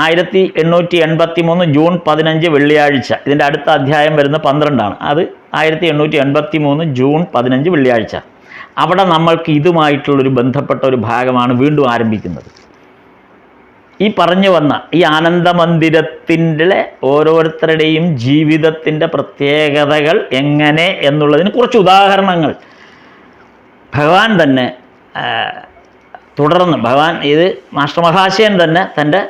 1883 ജൂൺ 15 വെള്ളിയാഴ്ച. ഇതിൻ്റെ അടുത്ത അധ്യായം വരുന്ന 12 അത് 1883 ജൂൺ 15 വെള്ളിയാഴ്ച. അവിടെ നമ്മൾക്ക് ഇതുമായിട്ടുള്ളൊരു ബന്ധപ്പെട്ട ഒരു ഭാഗമാണ് വീണ്ടും ആരംഭിക്കുന്നത്. ഈ പറഞ്ഞു വന്ന ഈ ആനന്ദമന്ദിരത്തിൻ്റെ ഓരോരുത്തരുടെയും ജീവിതത്തിൻ്റെ പ്രത്യേകതകൾ എങ്ങനെ എന്നുള്ളതിന് കുറച്ച് ഉദാഹരണങ്ങൾ ഭഗവാൻ തന്നെ തുടർന്ന് ഇത് മാസ്റ്റർ മഹാശയൻ തന്നെ തൻ്റെ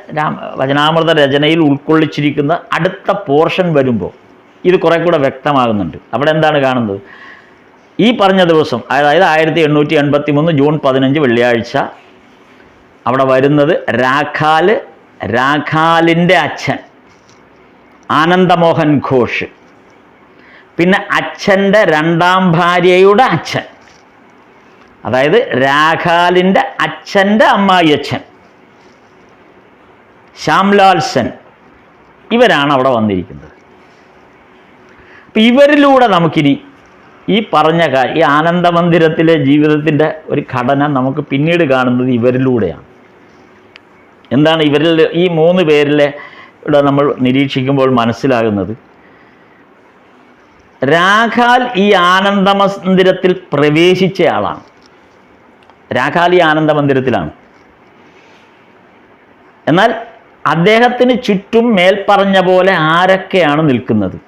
വചനാമൃത രചനയിൽ ഉൾക്കൊള്ളിച്ചിരിക്കുന്ന അടുത്ത പോർഷൻ വരുമ്പോൾ ഇത് കുറേ കൂടെ വ്യക്തമാകുന്നുണ്ട്. അവിടെ എന്താണ് കാണുന്നത്? ഈ പറഞ്ഞ ദിവസം അതായത് 1883 ജൂൺ 15 വെള്ളിയാഴ്ച അവിടെ വരുന്നത് രാഖാലിൻ്റെ അച്ഛൻ ആനന്ദമോഹൻ ഘോഷ്, പിന്നെ അച്ഛൻ്റെ രണ്ടാം ഭാര്യയുടെ അച്ഛൻ, അതായത് രാഖാലിൻ്റെ അച്ഛൻ്റെ അമ്മായി അച്ഛൻ ശ്യാംലാൽ സെൻ, ഇവരാണ് അവിടെ വന്നിരിക്കുന്നത്. അപ്പം ഇവരിലൂടെ നമുക്കിനി ഈ പറഞ്ഞ ഈ ആനന്ദമന്ദിരത്തിലെ ജീവിതത്തിൻ്റെ ഒരു ഘടന നമുക്ക് പിന്നീട് കാണുന്നത് ഇവരിലൂടെയാണ്. എന്താണ് ഇവരിൽ ഈ 3 പേരിലെ ഇവിടെ നമ്മൾ നിരീക്ഷിക്കുമ്പോൾ മനസ്സിലാകുന്നത്? രാഖാൽ ഈ ആനന്ദമന്ദിരത്തിൽ പ്രവേശിച്ച ആളാണ്. രാഖാൽ ഈ ആനന്ദമന്ദിരത്തിലാണ്. എന്നാൽ അദ്ദേഹത്തിന് ചുറ്റും മേൽപ്പറഞ്ഞ പോലെ ആരൊക്കെയാണ് നിൽക്കുന്നത്?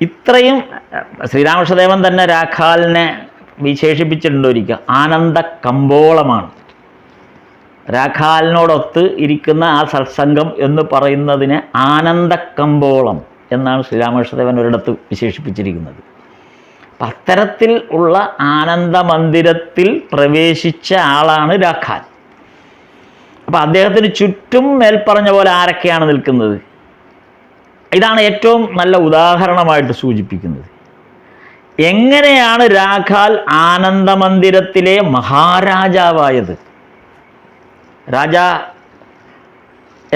ഇത്രയും ശ്രീരാമകൃഷ്ണദേവൻ തന്നെ രാഖാലിനെ വിശേഷിപ്പിച്ചിട്ടുണ്ട് ഒരിക്കൽ. ആനന്ദ കമ്പോളമാണ്. രാഖാലിനോടൊത്ത് ഇരിക്കുന്ന ആ സത്സംഗം എന്ന് പറയുന്നതിനെ ആനന്ദ കമ്പോളം എന്നാണ് ശ്രീരാമകൃഷ്ണദേവൻ ഒരിടത്ത് വിശേഷിപ്പിച്ചിരിക്കുന്നത്. അപ്പം അത്തരത്തിൽ ഉള്ള ആനന്ദമന്ദിരത്തിൽ പ്രവേശിച്ച ആളാണ് രാഖാൽ. അപ്പം അദ്ദേഹത്തിന് ചുറ്റും മേൽപ്പറഞ്ഞ പോലെ ആരൊക്കെയാണ് നിൽക്കുന്നത്? ഇതാണ് ഏറ്റവും നല്ല ഉദാഹരണമായിട്ട് സൂചിപ്പിക്കുന്നത്. എങ്ങനെയാണ് രാഖാൽ ആനന്ദമന്ദിരത്തിലെ മഹാരാജാവായത്? രാജാ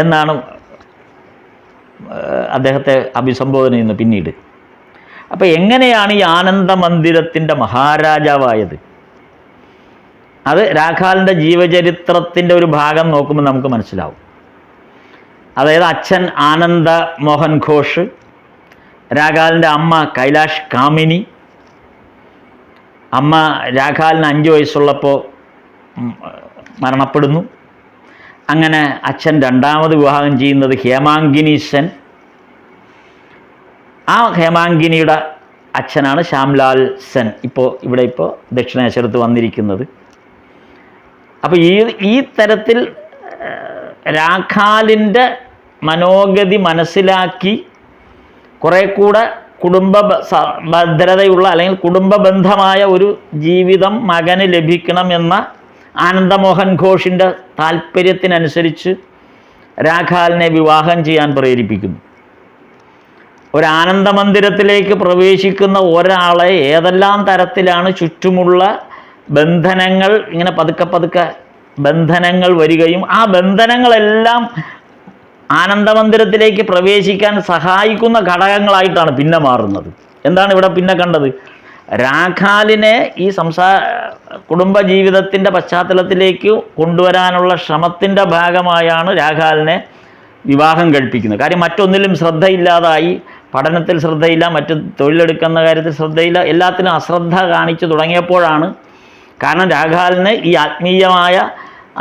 എന്നാണ് അദ്ദേഹത്തെ അഭിസംബോധന ചെയ്യുന്നത് പിന്നീട്. അപ്പോൾ എങ്ങനെയാണ് ഈ ആനന്ദമന്ദിരത്തിൻ്റെ മഹാരാജാവായത്? അത് രാഖാലിൻ്റെ ജീവചരിത്രത്തിൻ്റെ ഒരു ഭാഗം നോക്കുമ്പോൾ നമുക്ക് മനസ്സിലാവും. അതായത് അച്ഛൻ ആനന്ദ മോഹൻ ഘോഷ്, രാഖാലിൻ്റെ അമ്മ കൈലാഷ് കാമിനി. അമ്മ രാഖാലിന് 5 വയസ്സുള്ളപ്പോൾ മരണപ്പെടുന്നു. അങ്ങനെ അച്ഛൻ രണ്ടാമത് വിവാഹം ചെയ്യുന്നത് ഹേമാങ്കിനി സെൻ. ആ ഹേമാങ്കിനിയുടെ അച്ഛനാണ് ശ്യാംലാൽ സെൻ, ഇപ്പോൾ ദക്ഷിണേശ്വരത്ത് വന്നിരിക്കുന്നത്. അപ്പോൾ ഈ തരത്തിൽ രാഖാലിൻ്റെ മനോഗതി മനസ്സിലാക്കി കുറേ കൂടെ കുടുംബ ഭദ്രതയുള്ള അല്ലെങ്കിൽ കുടുംബബന്ധമായ ഒരു ജീവിതം മകന് ലഭിക്കണമെന്ന ആനന്ദമോഹൻ ഘോഷിൻ്റെ താല്പര്യത്തിനനുസരിച്ച് രാഖാലിനെ വിവാഹം ചെയ്യാൻ പ്രേരിപ്പിക്കുന്നു. ഒരു ആനന്ദമന്ദിരത്തിലേക്ക് പ്രവേശിക്കുന്ന ഒരാളെ ഏതെല്ലാം തരത്തിലാണ് ചുറ്റുമുള്ള ബന്ധനങ്ങൾ ഇങ്ങനെ പതുക്കെ ബന്ധനങ്ങൾ വരികയും ആ ബന്ധനങ്ങളെല്ലാം ആനന്ദമന്ദിരത്തിലേക്ക് പ്രവേശിക്കാൻ സഹായിക്കുന്ന ഘടകങ്ങളായിട്ടാണ് പിന്നെ മാറുന്നത്. എന്താണ് ഇവിടെ പിന്നെ കണ്ടത്? രാഖാലിനെ ഈ കുടുംബജീവിതത്തിൻ്റെ പശ്ചാത്തലത്തിലേക്ക് കൊണ്ടുവരാനുള്ള ശ്രമത്തിൻ്റെ ഭാഗമായാണ് രാഖാലിനെ വിവാഹം കഴിപ്പിക്കുന്നത്. കാര്യം മറ്റൊന്നിലും ശ്രദ്ധയില്ലാതായി, പഠനത്തിൽ ശ്രദ്ധയില്ല, മറ്റ് തൊഴിലെടുക്കുന്ന കാര്യത്തിൽ ശ്രദ്ധയില്ല, എല്ലാത്തിനും അശ്രദ്ധ കാണിച്ചു തുടങ്ങിയപ്പോഴാണ്. കാരണം രാഖാലിന് ഈ ആത്മീയമായ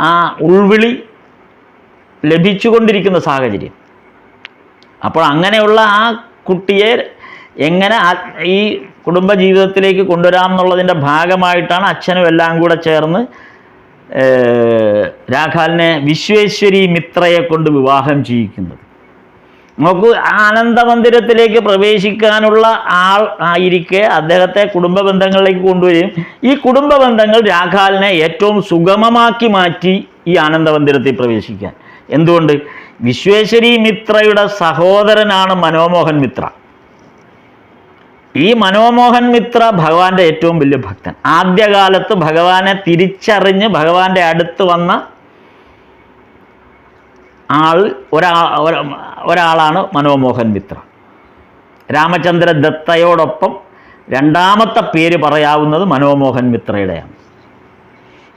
ആ ഉൾവിളി ലഭിച്ചുകൊണ്ടിരിക്കുന്ന സാഹചര്യം. അപ്പോൾ അങ്ങനെയുള്ള ആ കുട്ടിയെ എങ്ങനെ ഈ കുടുംബജീവിതത്തിലേക്ക് കൊണ്ടുവരാം എന്നുള്ളതിൻ്റെ ഭാഗമായിട്ടാണ് അച്ഛനും എല്ലാം കൂടെ ചേർന്ന് രാഖാലിനെ വിശ്വേശ്വരി മിത്രയെ കൊണ്ട് വിവാഹം ചെയ്യിക്കുന്നത്. നമുക്ക് ആനന്ദമന്ദിരത്തിലേക്ക് പ്രവേശിക്കാനുള്ള ആൾ ആയിരിക്കെ അദ്ദേഹത്തെ കുടുംബ ബന്ധങ്ങളിലേക്ക് കൊണ്ടുവരികയും ഈ കുടുംബ ബന്ധങ്ങൾ രാഖാലിനെ ഏറ്റവും സുഗമമാക്കി മാറ്റി ഈ ആനന്ദമന്ദിരത്തിൽ പ്രവേശിക്കാൻ. എന്തുകൊണ്ട്? വിശ്വേശ്വരി മിത്രയുടെ സഹോദരനാണ് മനോമോഹൻ മിത്ര. ഈ മനോമോഹൻ മിത്ര ഭഗവാന്റെ ഏറ്റവും വലിയ ഭക്തൻ. ആദ്യകാലത്ത് ഭഗവാനെ തിരിച്ചറിഞ്ഞ് ഭഗവാന്റെ അടുത്ത് വന്ന ആൾ ഒരാളാണ് മനോമോഹൻ മിത്ര. രാമചന്ദ്ര ദത്തയോടൊപ്പം രണ്ടാമത്തെ പേര് പറയാവുന്നത് മനോമോഹൻ മിത്രയുടെയാണ്.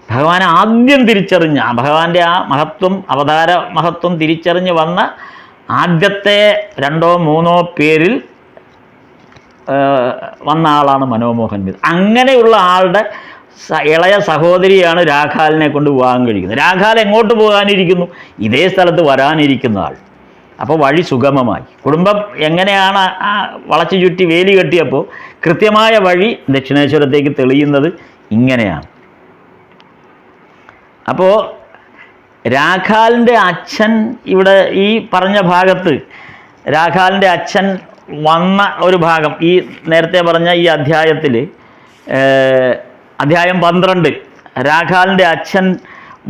ഭഗവാൻ ആദ്യം തിരിച്ചറിഞ്ഞ ഭഗവാന്റെ ആ മഹത്വം, അവതാര മഹത്വം തിരിച്ചറിഞ്ഞ് വന്ന ആദ്യത്തെ 2 or 3 പേരിൽ വന്ന ആളാണ് മനോമോഹൻ മിത്ര. അങ്ങനെയുള്ള ആളുടെ ഇളയ സഹോദരിയാണ് രാഖാലിനെ കൊണ്ട് വിവാഹം കഴിക്കുന്നത്. രാഖാൽ എങ്ങോട്ട് പോകാനിരിക്കുന്നു? ഇതേ സ്ഥലത്ത് വരാനിരിക്കുന്ന ആൾ. അപ്പോൾ വഴി സുഗമമായി. കുടുംബം എങ്ങനെയാണ് വളച്ചു ചുറ്റി വേലി കെട്ടിയപ്പോൾ കൃത്യമായ വഴി ദക്ഷിണേശ്വരത്തേക്ക് തെളിയുന്നത് ഇങ്ങനെയാണ്. അപ്പോൾ രാഖാലിൻ്റെ അച്ഛൻ ഇവിടെ ഈ പറഞ്ഞ ഭാഗത്ത് രാഖാലിൻ്റെ അച്ഛൻ വന്ന ഒരു ഭാഗം ഈ നേരത്തെ പറഞ്ഞ ഈ അധ്യായത്തിൽ അധ്യായം 12 രാഖാലിൻ്റെ അച്ഛൻ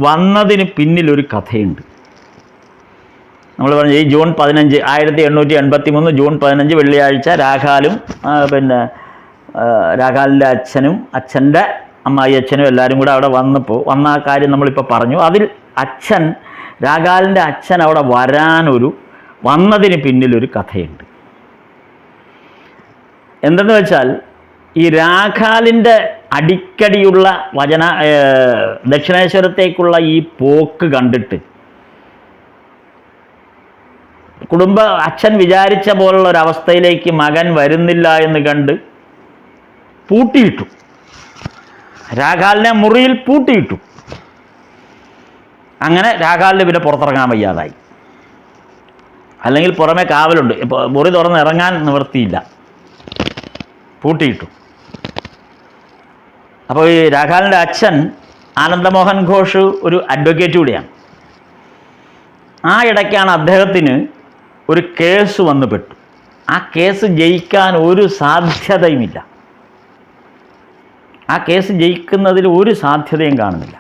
വന്നതിന് പിന്നിലൊരു കഥയുണ്ട്. നമ്മൾ പറഞ്ഞു ഈ ജൂൺ 15 1883 ജൂൺ 15 വെള്ളിയാഴ്ച രാഖാലും രാഖാലിൻ്റെ അച്ഛനും അച്ഛൻ്റെ അമ്മായി അച്ഛനും എല്ലാവരും കൂടെ അവിടെ വന്ന ആ കാര്യം നമ്മളിപ്പോൾ പറഞ്ഞു. അതിൽ രാഖാലിൻ്റെ അച്ഛൻ അവിടെ വന്നതിന് പിന്നിലൊരു കഥയുണ്ട്. എന്തെന്ന് വെച്ചാൽ ഈ രാഖാലിൻ്റെ അടിക്കടിയുള്ള ദക്ഷിണേശ്വരത്തേക്കുള്ള ഈ പോക്ക് കണ്ടിട്ട് അച്ഛൻ വിചാരിച്ച പോലുള്ള ഒരവസ്ഥയിലേക്ക് മകൻ വരുന്നില്ല എന്ന് കണ്ട് പൂട്ടിയിട്ടു. രാഖാലിനെ മുറിയിൽ പൂട്ടിയിട്ടു. അങ്ങനെ രാഖാലിന് പിന്നെ പുറത്തിറങ്ങാൻ വയ്യാതായി. അല്ലെങ്കിൽ പുറമെ കാവലുണ്ട്. ഇപ്പോൾ മുറി തുറന്ന് ഇറങ്ങാൻ നിവൃത്തിയില്ല, പൂട്ടിയിട്ടു. അപ്പോൾ ഈ രാഖാലിൻ്റെ അച്ഛൻ ആനന്ദമോഹൻ ഘോഷ് ഒരു അഡ്വക്കേറ്റ് കൂടിയാണ്. ആ ഇടയ്ക്കാണ് അദ്ദേഹത്തിന് ഒരു കേസ് വന്നു പെട്ടു. ആ കേസ് ജയിക്കാൻ ഒരു സാധ്യതയുമില്ല. ആ കേസ് ജയിക്കുന്നതിൽ ഒരു സാധ്യതയും കാണുന്നില്ല.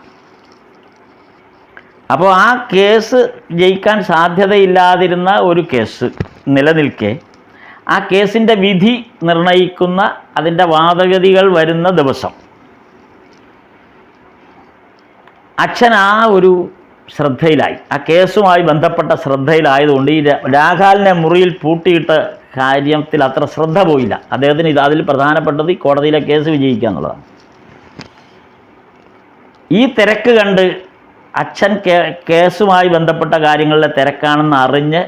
അപ്പോൾ ആ കേസ് ജയിക്കാൻ സാധ്യതയില്ലാതിരുന്ന ഒരു കേസ് നിലനിൽക്കെ ആ കേസിൻ്റെ വിധി നിർണയിക്കുന്ന അതിൻ്റെ വാദഗതികൾ വരുന്ന ദിവസം അച്ഛൻ ആ ഒരു ശ്രദ്ധയിലായി. ആ കേസുമായി ബന്ധപ്പെട്ട ശ്രദ്ധയിലായതുകൊണ്ട് ഈ രാഖാലിനെ മുറിയിൽ പൂട്ടിയിട്ട കാര്യത്തിൽ അത്ര ശ്രദ്ധ പോയില്ല. അദ്ദേഹത്തിന് അതിൽ പ്രധാനപ്പെട്ടത് ഈ കോടതിയിലെ കേസ് വിജയിക്കുക എന്നുള്ളതാണ്. ഈ തിരക്ക് കണ്ട് അച്ഛൻ കേസുമായി ബന്ധപ്പെട്ട കാര്യങ്ങളിലെ തിരക്കാണെന്ന് അറിഞ്ഞ്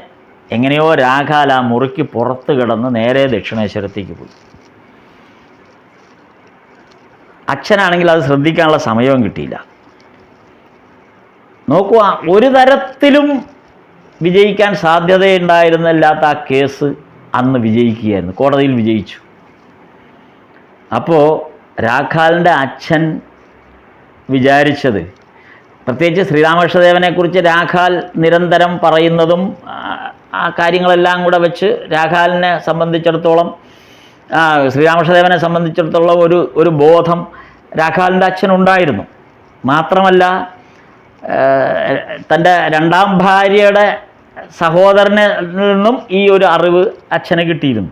എങ്ങനെയോ രാഖാൽ ആ മുറിക്ക് പുറത്ത് കിടന്ന് നേരെ ദക്ഷിണേശ്വരത്തേക്ക് പോയി. അച്ഛനാണെങ്കിൽ അത് ശ്രദ്ധിക്കാനുള്ള സമയവും കിട്ടിയില്ല. നോക്കുക, ഒരു തരത്തിലും വിജയിക്കാൻ സാധ്യതയുണ്ടായിരുന്നില്ലാത്ത ആ കേസ് അന്ന് വിജയിക്കുകയായിരുന്നു, കോടതിയിൽ വിജയിച്ചു. അപ്പോൾ രാഖാലിൻ്റെ അച്ഛൻ വിചാരിച്ചത്, പ്രത്യേകിച്ച് ശ്രീരാമകൃഷ്ണദേവനെക്കുറിച്ച് രാഖാൽ നിരന്തരം പറയുന്നതും ആ കാര്യങ്ങളെല്ലാം കൂടെ വെച്ച് രാഖാലിനെ സംബന്ധിച്ചിടത്തോളം, ശ്രീരാമകൃഷ്ണദേവനെ സംബന്ധിച്ചിടത്തോളം ഒരു ബോധം രാഖാലിൻ്റെ അച്ഛനുണ്ടായിരുന്നു. മാത്രമല്ല തൻ്റെ 2ാം ഭാര്യയുടെ സഹോദരനിൽ നിന്നും ഈ ഒരു അറിവ് അച്ഛന് കിട്ടിയിരുന്നു.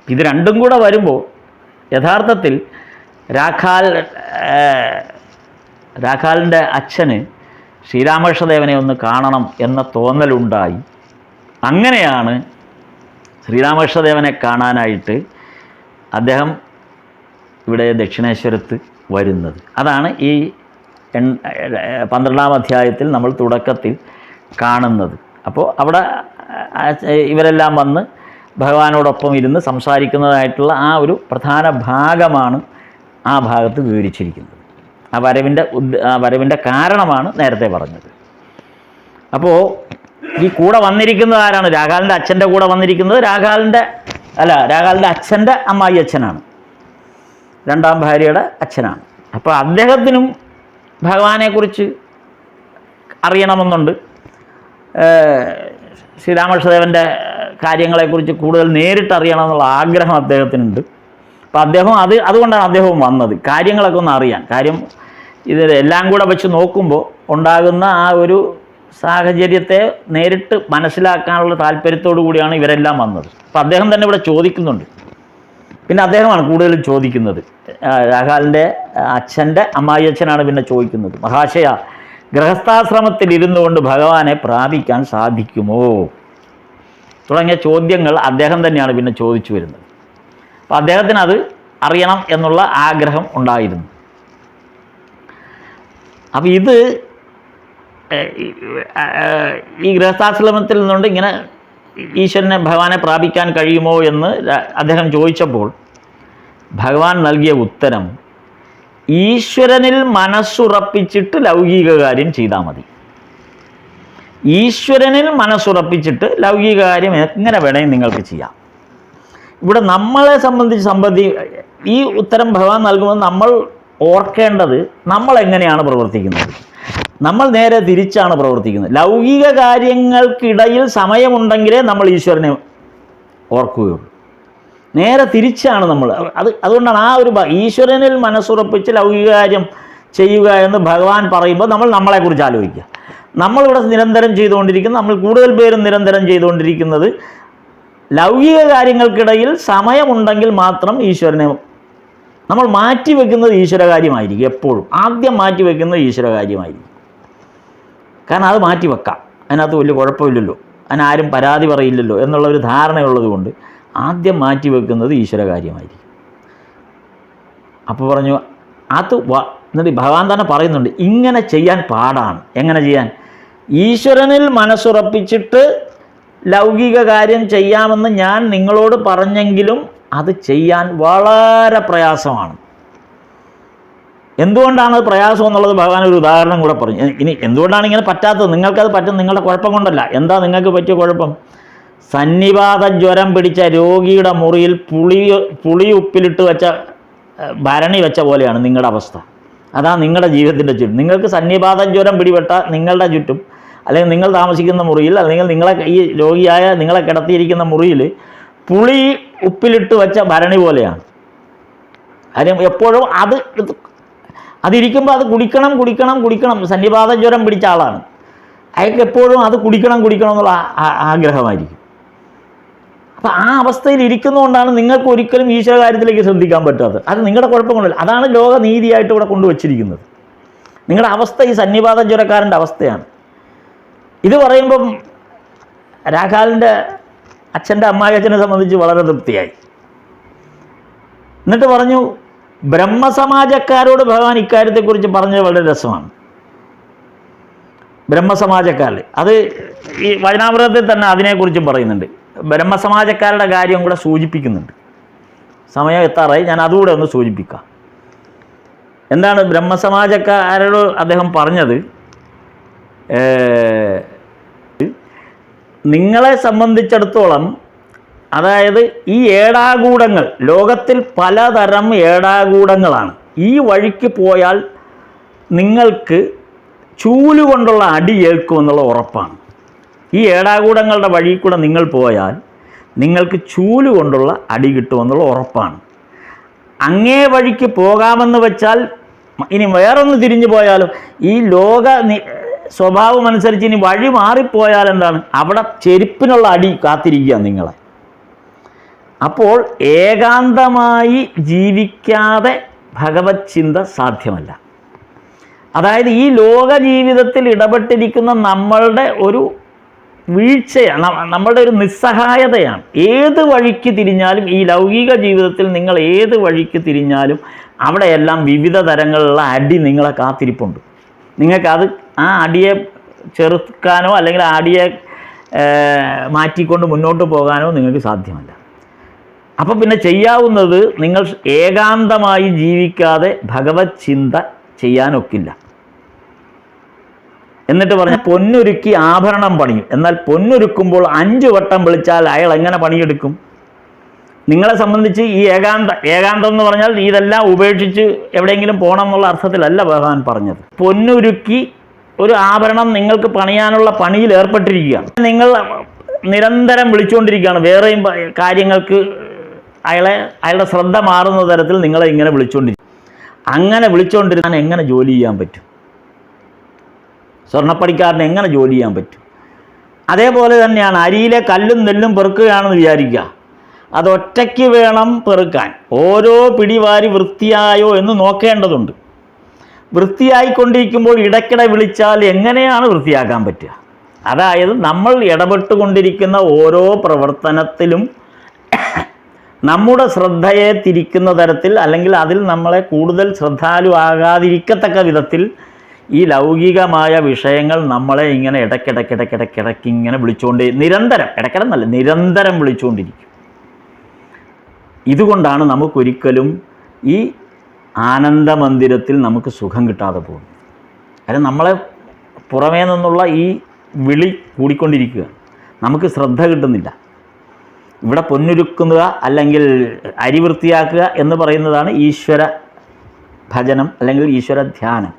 ഇത് രണ്ടും കൂടെ വരുമ്പോൾ യഥാർത്ഥത്തിൽ രാഖാലിൻ്റെ അച്ഛന് ശ്രീരാമകൃഷ്ണദേവനെ ഒന്ന് കാണണം എന്ന തോന്നലുണ്ടായി. അങ്ങനെയാണ് ശ്രീരാമകൃഷ്ണദേവനെ കാണാനായിട്ട് അദ്ദേഹം ഇവിടെ ദക്ഷിണേശ്വരത്ത് വരുന്നത്. അതാണ് ഈ 12ാം അധ്യായത്തിൽ നമ്മൾ തുടക്കത്തിൽ കാണുന്നത്. അപ്പോൾ അവിടെ ഇവരെല്ലാം വന്ന് ഭഗവാനോടൊപ്പം ഇരുന്ന് സംസാരിക്കുന്നതായിട്ടുള്ള ആ ഒരു പ്രധാന ഭാഗമാണ് ആ ഭാഗത്ത് വിവരിച്ചിരിക്കുന്നത്. ആ വരവിൻ്റെ കാരണമാണ് നേരത്തെ പറഞ്ഞത്. അപ്പോൾ ഈ കൂടെ വന്നിരിക്കുന്നത് ആരാണ്? രാഖാലിൻ്റെ അച്ഛൻ്റെ കൂടെ വന്നിരിക്കുന്നത് രാഖാലിൻ്റെ അച്ഛൻ്റെ അമ്മായി അച്ഛനാണ്, 2ാം ഭാര്യയുടെ അച്ഛനാണ്. അപ്പോൾ അദ്ദേഹത്തിനും ഭഗവാനെക്കുറിച്ച് അറിയണമെന്നുണ്ട്, ശ്രീരാമകൃഷ്ണദേവൻ്റെ കാര്യങ്ങളെക്കുറിച്ച് കൂടുതൽ നേരിട്ട് അറിയണമെന്നുള്ള ആഗ്രഹം അദ്ദേഹത്തിനുണ്ട്. അപ്പോൾ അതുകൊണ്ടാണ് അദ്ദേഹവും വന്നത്, കാര്യങ്ങളൊക്കെ ഒന്ന് അറിയാൻ. കാര്യം ഇത് എല്ലാം കൂടെ വെച്ച് നോക്കുമ്പോൾ ഉണ്ടാകുന്ന ആ ഒരു സാഹചര്യത്തെ നേരിട്ട് മനസ്സിലാക്കാനുള്ള താല്പര്യത്തോടു കൂടിയാണ് ഇവരെല്ലാം വന്നത്. അപ്പോൾ അദ്ദേഹം തന്നെ ഇവിടെ ചോദിക്കുന്നുണ്ട്. പിന്നെ അദ്ദേഹമാണ് കൂടുതലും ചോദിക്കുന്നത്. രാഖാലിൻ്റെ അച്ഛൻ്റെ അമ്മായി അച്ഛനാണ് പിന്നെ ചോദിക്കുന്നത്, മഹാശയ, ഗൃഹസ്ഥാശ്രമത്തിൽ ഇരുന്നു കൊണ്ട് ഭഗവാനെ പ്രാപിക്കാൻ സാധിക്കുമോ തുടങ്ങിയ ചോദ്യങ്ങൾ അദ്ദേഹം തന്നെയാണ് പിന്നെ ചോദിച്ചു വരുന്നത്. അപ്പോൾ അദ്ദേഹത്തിന് അത് അറിയണം എന്നുള്ള ആഗ്രഹം ഉണ്ടായിരുന്നു. അപ്പം ഇത് ഈ ഗൃഹസ്ഥാശ്രമത്തിൽ നിന്നുകൊണ്ട് ഇങ്ങനെ ഈശ്വരനെ ഭഗവാനെ പ്രാപിക്കാൻ കഴിയുമോ എന്ന് അദ്ദേഹം ചോദിച്ചപ്പോൾ ഭഗവാൻ നൽകിയ ഉത്തരം, ഈശ്വരനിൽ മനസ്സുറപ്പിച്ചിട്ട് ലൗകിക കാര്യം ചെയ്താൽ മതി. ഈശ്വരനിൽ മനസ്സുറപ്പിച്ചിട്ട് ലൗകിക കാര്യം എങ്ങനെ വേണമെങ്കിൽ നിങ്ങൾക്ക് ചെയ്യാം. ഇവിടെ നമ്മളെ സംബന്ധിച്ച് ഈ ഉത്തരം ഭഗവാൻ നൽകുമ്പോൾ നമ്മൾ ഓർക്കേണ്ടത് നമ്മൾ എങ്ങനെയാണ് പ്രവർത്തിക്കുന്നത്. നമ്മൾ നേരെ തിരിച്ചാണ് പ്രവർത്തിക്കുന്നത്. ലൗകിക കാര്യങ്ങൾക്കിടയിൽ സമയമുണ്ടെങ്കിലേ നമ്മൾ ഈശ്വരനെ ഓർക്കുകയുള്ളൂ. നേരെ തിരിച്ചാണ് നമ്മൾ. അതുകൊണ്ടാണ് ആ ഒരു ഈശ്വരനിൽ മനസ്സുറപ്പിച്ച് ലൗകിക കാര്യം ചെയ്യുക എന്ന് ഭഗവാൻ പറയുമ്പോൾ നമ്മൾ നമ്മളെക്കുറിച്ച് ആലോചിക്കുക. നമ്മളിവിടെ നിരന്തരം ചെയ്തുകൊണ്ടിരിക്കുന്നത്, നമ്മൾ കൂടുതൽ പേരും നിരന്തരം ചെയ്തുകൊണ്ടിരിക്കുന്നത് ലൗകിക കാര്യങ്ങൾക്കിടയിൽ സമയമുണ്ടെങ്കിൽ മാത്രം ഈശ്വരനെ നമ്മൾ മാറ്റിവെക്കുന്നത് ഈശ്വരകാര്യമായിരിക്കും. എപ്പോഴും ആദ്യം മാറ്റിവെക്കുന്നത് ഈശ്വരകാര്യമായിരിക്കും. കാരണം അത് മാറ്റിവെക്കാം, അതിനകത്ത് വലിയ കുഴപ്പമില്ലല്ലോ, അതിനാരും പരാതി പറയില്ലല്ലോ എന്നുള്ള ഒരു ധാരണയുള്ളത് കൊണ്ട് ആദ്യം മാറ്റിവെക്കുന്നത് ഈശ്വരകാര്യമായിരിക്കും. അപ്പോൾ പറഞ്ഞു എന്നിട്ട് ഭഗവാൻ തന്നെ പറയുന്നുണ്ട്, ഇങ്ങനെ ചെയ്യാൻ പാടാണ്. എങ്ങനെ ചെയ്യാൻ? ഈശ്വരനിൽ മനസ്സുറപ്പിച്ചിട്ട് ലൗകിക കാര്യം ചെയ്യാമെന്ന് ഞാൻ നിങ്ങളോട് പറഞ്ഞെങ്കിലും അത് ചെയ്യാൻ വളരെ പ്രയാസമാണ്. എന്തുകൊണ്ടാണ് അത് പ്രയാസം എന്നുള്ളത് ഭഗവാൻ ഒരു ഉദാഹരണം കൂടെ പറഞ്ഞു. ഇനി എന്തുകൊണ്ടാണ് ഇങ്ങനെ പറ്റാത്തത്? നിങ്ങൾക്കത് പറ്റും, നിങ്ങളുടെ കുഴപ്പം കൊണ്ടല്ല. എന്താ നിങ്ങൾക്ക് പറ്റിയ കുഴപ്പം? സന്നിപാത ജ്വരം പിടിച്ച രോഗിയുടെ മുറിയിൽ പുളി ഉപ്പിലിട്ട് വെച്ച ഭരണി വെച്ച പോലെയാണ് നിങ്ങളുടെ അവസ്ഥ. അതാണ് നിങ്ങളുടെ ജീവിതത്തിൻ്റെ ചുറ്റും. നിങ്ങൾക്ക് സന്നിപാത ജ്വരം പിടിപെട്ട നിങ്ങളുടെ ചുറ്റും, അല്ലെങ്കിൽ നിങ്ങൾ താമസിക്കുന്ന മുറിയിൽ, അല്ലെങ്കിൽ ഈ രോഗിയായ നിങ്ങളെ കിടത്തിയിരിക്കുന്ന മുറിയിൽ പുളി ഉപ്പിലിട്ട് വെച്ച ഭരണി പോലെയാണ്. കാര്യം എപ്പോഴും അതിരിക്കുമ്പോൾ അത് കുടിക്കണം. സന്നിപാത ജ്വരം പിടിച്ച ആളാണ്, അയാൾക്ക് എപ്പോഴും അത് കുടിക്കണം എന്നുള്ള ആഗ്രഹമായിരിക്കും. അപ്പം ആ അവസ്ഥയിൽ ഇരിക്കുന്നതുകൊണ്ടാണ് നിങ്ങൾക്ക് ഒരിക്കലും ഈശ്വര കാര്യത്തിലേക്ക് ശ്രദ്ധിക്കാൻ പറ്റാത്തത്. അത് നിങ്ങളുടെ കുഴപ്പം കൊണ്ടല്ല, അതാണ് ലോകനീതിയായിട്ട് ഇവിടെ കൊണ്ടുവച്ചിരിക്കുന്നത്. നിങ്ങളുടെ അവസ്ഥ ഈ സന്നിപാത ജ്വരക്കാരൻ്റെ അവസ്ഥയാണ്. ഇത് പറയുമ്പം രാഘാലിൻ്റെ അച്ഛൻ്റെ അമ്മായിയച്ഛനെ സംബന്ധിച്ച് വളരെ തൃപ്തിയായി. എന്നിട്ട് പറഞ്ഞു, ബ്രഹ്മസമാജക്കാരോട് ഭഗവാൻ ഇക്കാര്യത്തെക്കുറിച്ച് പറഞ്ഞത് വളരെ രസമാണ്. ബ്രഹ്മസമാജക്കാരിൽ അത് ഈ വചനാമൃതത്തിൽ തന്നെ അതിനെക്കുറിച്ചും പറയുന്നുണ്ട്. ബ്രഹ്മസമാജക്കാരുടെ കാര്യം കൂടെ സൂചിപ്പിക്കുന്നുണ്ട്. സമയം എത്താറായി, ഞാൻ അതുകൂടെ ഒന്ന് സൂചിപ്പിക്കാം. എന്താണ് ബ്രഹ്മസമാജക്കാരോട് അദ്ദേഹം പറഞ്ഞത്? നിങ്ങളെ സംബന്ധിച്ചിടത്തോളം, അതായത് ഈ ഏടാകൂടങ്ങൾ, ലോകത്തിൽ പലതരം ഏടാകൂടങ്ങളാണ്. ഈ വഴിക്ക് പോയാൽ നിങ്ങൾക്ക് ചൂലുകൊണ്ടുള്ള അടി ഏൽക്കുമെന്നുള്ള ഉറപ്പാണ്. ഈ ഏടാകൂടങ്ങളുടെ വഴി കൂടെ നിങ്ങൾ പോയാൽ നിങ്ങൾക്ക് ചൂലുകൊണ്ടുള്ള അടി കിട്ടുമെന്നുള്ള ഉറപ്പാണ്. അങ്ങേ വഴിക്ക് പോകാമെന്ന് വെച്ചാൽ, ഇനി വേറൊന്ന് തിരിഞ്ഞു പോയാലും ഈ ലോക സ്വഭാവം അനുസരിച്ച് ഇനി വഴി മാറിപ്പോയാൽ എന്താണ്? അവിടെ ചെരുപ്പിനുള്ള അടി കാത്തിരിക്കുക നിങ്ങളെ. അപ്പോൾ ഏകാന്തമായി ജീവിക്കാതെ ഭഗവത് ചിന്ത സാധ്യമല്ല. അതായത് ഈ ലോക ജീവിതത്തിൽ ഇടപെട്ടിരിക്കുന്ന നമ്മളുടെ ഒരു വീഴ്ചയാണ്, നമ്മളുടെ ഒരു നിസ്സഹായതയാണ്. ഏത് വഴിക്ക് തിരിഞ്ഞാലും, ഈ ലൗകിക ജീവിതത്തിൽ നിങ്ങൾ ഏത് വഴിക്ക് തിരിഞ്ഞാലും അവിടെയെല്ലാം വിവിധ തരങ്ങളിലുള്ള അടി നിങ്ങളെ കാത്തിരിപ്പുണ്ട്. നിങ്ങൾക്കത് ആ അടിയെ ചെറുക്കാനോ അല്ലെങ്കിൽ ആ അടിയെ മാറ്റിക്കൊണ്ട് മുന്നോട്ട് പോകാനോ നിങ്ങൾക്ക് സാധ്യമല്ല. അപ്പം പിന്നെ ചെയ്യാവുന്നത്, നിങ്ങൾ ഏകാന്തമായി ജീവിക്കാതെ ഭഗവത് ചിന്ത ചെയ്യാനൊക്കില്ല. എന്നിട്ട് പറഞ്ഞ, പൊന്നൊരുക്കി ആഭരണം പണിയും. എന്നാൽ പൊന്നൊരുക്കുമ്പോൾ 5 വട്ടം വിളിച്ചാൽ അയാൾ എങ്ങനെ പണിയെടുക്കും? നിങ്ങളെ സംബന്ധിച്ച് ഈ ഏകാന്തം എന്ന് പറഞ്ഞാൽ ഇതെല്ലാം ഉപേക്ഷിച്ച് എവിടെയെങ്കിലും പോകണം എന്നുള്ള അർത്ഥത്തിലല്ല ഭഗവാൻ പറഞ്ഞത്. പൊന്നൊരുക്കി ഒരു ആഭരണം നിങ്ങൾക്ക് പണിയാനുള്ള പണിയിൽ ഏർപ്പെട്ടിരിക്കുകയാണ്. നിങ്ങൾ നിരന്തരം വിളിച്ചുകൊണ്ടിരിക്കുകയാണ്, വേറെയും കാര്യങ്ങൾക്ക് അയാളുടെ ശ്രദ്ധ മാറുന്ന തരത്തിൽ നിങ്ങളെ ഇങ്ങനെ വിളിച്ചുകൊണ്ടിരിക്കും. അങ്ങനെ വിളിച്ചുകൊണ്ടിരുന്നാൽ എങ്ങനെ ജോലി ചെയ്യാൻ പറ്റും? സ്വർണ്ണപ്പണിക്കാരന് എങ്ങനെ ജോലി ചെയ്യാൻ പറ്റും? അതേപോലെ തന്നെയാണ്, അരിയിലെ കല്ലും നെല്ലും പെറുക്കുകയാണെന്ന് വിചാരിക്കുക. അതൊറ്റയ്ക്ക് വേണം പെറുക്കാൻ. ഓരോ പിടിവാരി വൃത്തിയായോ എന്ന് നോക്കേണ്ടതുണ്ട്. വൃത്തിയായിക്കൊണ്ടിരിക്കുമ്പോൾ ഇടയ്ക്കിടെ വിളിച്ചാൽ എങ്ങനെയാണ് വൃത്തിയാക്കാൻ പറ്റുക? അതായത് നമ്മൾ ഇടപെട്ടുകൊണ്ടിരിക്കുന്ന ഓരോ പ്രവർത്തനത്തിലും നമ്മുടെ ശ്രദ്ധയെ തിരിക്കുന്ന തരത്തിൽ, അല്ലെങ്കിൽ അതിൽ നമ്മളെ കൂടുതൽ ശ്രദ്ധാലുവാകാതിരിക്കത്തക്ക വിധത്തിൽ ഈ ലൗകികമായ വിഷയങ്ങൾ നമ്മളെ ഇങ്ങനെ ഇടയ്ക്കിടയ്ക്ക് ഇങ്ങനെ വിളിച്ചുകൊണ്ട് നിരന്തരം, ഇടയ്ക്കിടന്നല്ല നിരന്തരം വിളിച്ചുകൊണ്ടിരിക്കും. ഇതുകൊണ്ടാണ് നമുക്കൊരിക്കലും ഈ ആനന്ദമന്ദിരത്തിൽ നമുക്ക് സുഖം കിട്ടാതെ പോകും. കാരണം നമ്മളെ പുറമേ നിന്നുള്ള ഈ വിളി കൂടിക്കൊണ്ടിരിക്കുക, നമുക്ക് ശ്രദ്ധ കിട്ടുന്നില്ല. ഇവിടെ പൊന്നുരുക്കുക അല്ലെങ്കിൽ അരി വൃത്തിയാക്കുക എന്ന് പറയുന്നതാണ് ഈശ്വര ഭജനം അല്ലെങ്കിൽ ഈശ്വര ധ്യാനം.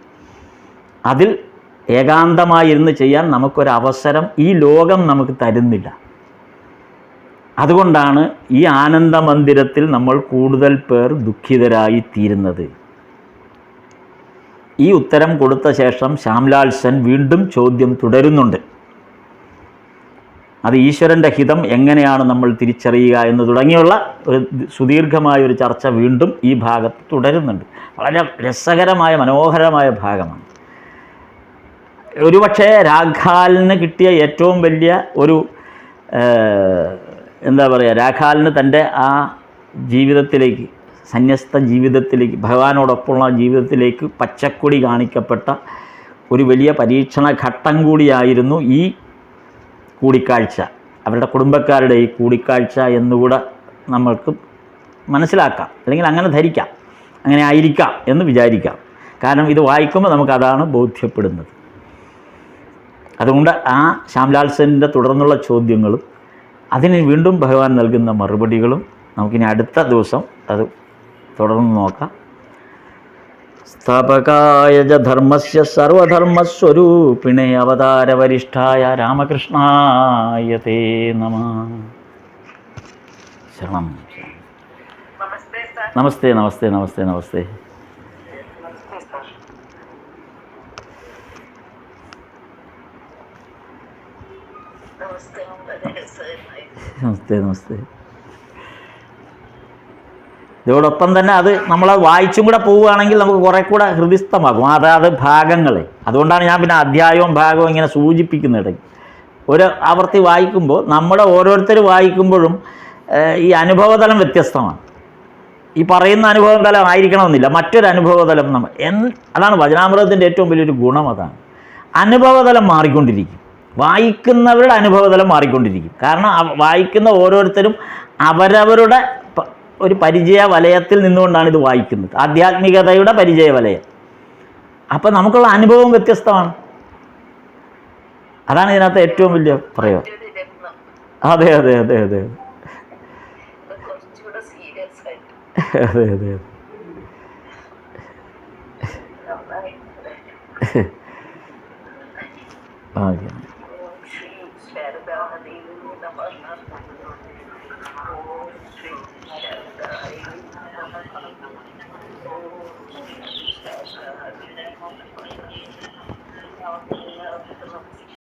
അതിൽ ഏകാന്തമായിരുന്ന് ചെയ്യാൻ നമുക്കൊരവസരം ഈ ലോകം നമുക്ക് തരുന്നില്ല. അതുകൊണ്ടാണ് ഈ ആനന്ദമന്ദിരത്തിൽ നമ്മൾ കൂടുതൽ പേർ ദുഃഖിതരായി തീരുന്നത്. ഈ ഉത്തരം കൊടുത്ത ശേഷം ശ്യാംലാൽ സെൻ വീണ്ടും ചോദ്യം തുടരുന്നുണ്ട്. അത് ഈശ്വരൻ്റെ ഹിതം എങ്ങനെയാണ് നമ്മൾ തിരിച്ചറിയുക എന്ന് തുടങ്ങിയുള്ള ഒരു സുദീർഘമായൊരു ചർച്ച വീണ്ടും ഈ ഭാഗത്ത് തുടരുന്നുണ്ട്. വളരെ രസകരമായ മനോഹരമായ ഭാഗമാണ്. ഒരുപക്ഷെ രാഖാലിന് കിട്ടിയ ഏറ്റവും വലിയ ഒരു എന്താ പറയുക, രാഖാലിന് തൻ്റെ ആ ജീവിതത്തിലേക്ക്, സന്യസ്ത ജീവിതത്തിലേക്ക്, ഭഗവാനോടൊപ്പമുള്ള ജീവിതത്തിലേക്ക് പച്ചക്കൊടി കാണിക്കപ്പെട്ട ഒരു വലിയ പരീക്ഷണ ഘട്ടം കൂടിയായിരുന്നു ഈ കൂടിക്കാഴ്ച. അവരുടെ കുടുംബക്കാരുടെ ഈ കൂടിക്കാഴ്ച എന്നുകൂടെ നമ്മൾക്ക് മനസ്സിലാക്കാം, അല്ലെങ്കിൽ അങ്ങനെ ധരിക്കാം, അങ്ങനെ ആയിരിക്കാം എന്ന് വിചാരിക്കാം. കാരണം ഇത് വായിക്കുമ്പോൾ നമുക്കതാണ് ബോധ്യപ്പെടുന്നത്. അതുകൊണ്ട് ആ ശ്യാംലാൽ സെന്നിൻ്റെ തുടർന്നുള്ള ചോദ്യങ്ങളും അതിന് വീണ്ടും ഭഗവാൻ നൽകുന്ന മറുപടികളും നമുക്കിനി അടുത്ത ദിവസം അത് തുടർന്ന് നോക്കാം. സ്ഥാപകായ ച ധർമ്മസ്യ സർവധർമ്മസ്വരൂപിണേ അവതാരവരിഷ്ഠായ രാമകൃഷ്ണായ തേ നമഃ. ശരണം. നമസ്തേ നമസ്തേ നമസ്തേ നമസ്തേ. നമസ്തേ നമസ്തേ. ഇതോടൊപ്പം തന്നെ അത് നമ്മൾ വായിച്ചും കൂടെ പോവുകയാണെങ്കിൽ നമുക്ക് കുറേ കൂടെ ഹൃദിസ്ഥമാകും അതാത് ഭാഗങ്ങളെ. അതുകൊണ്ടാണ് ഞാൻ പിന്നെ അധ്യായവും ഭാഗവും ഇങ്ങനെ സൂചിപ്പിക്കുന്നത്. ഒരു ആവർത്തി വായിക്കുമ്പോൾ നമ്മുടെ ഓരോരുത്തർ വായിക്കുമ്പോഴും ഈ അനുഭവതലം വ്യത്യസ്തമാണ്. ഈ പറയുന്ന അനുഭവതലം ആയിരിക്കണമെന്നില്ല, മറ്റൊരു അനുഭവതലം അതാണ് വചനാമൃതത്തിൻ്റെ ഏറ്റവും വലിയൊരു ഗുണം. അതാണ് അനുഭവതലം മാറിക്കൊണ്ടിരിക്കും, വായിക്കുന്നവരുടെ അനുഭവതലം മാറിക്കൊണ്ടിരിക്കും. കാരണം വായിക്കുന്ന ഓരോരുത്തരും അവരവരുടെ ഒരു പരിചയ വലയത്തിൽ നിന്നുകൊണ്ടാണ് ഇത് വായിക്കുന്നത്, ആധ്യാത്മികതയുടെ പരിചയ വലയം. അപ്പം നമുക്കുള്ള അനുഭവം വ്യത്യസ്തമാണ്. അതാണ് ഇതിനകത്ത് ഏറ്റവും വലിയ പ്രയോജനം. അതെ അതെ അതെ അതെ അതെ അതെ അതെ.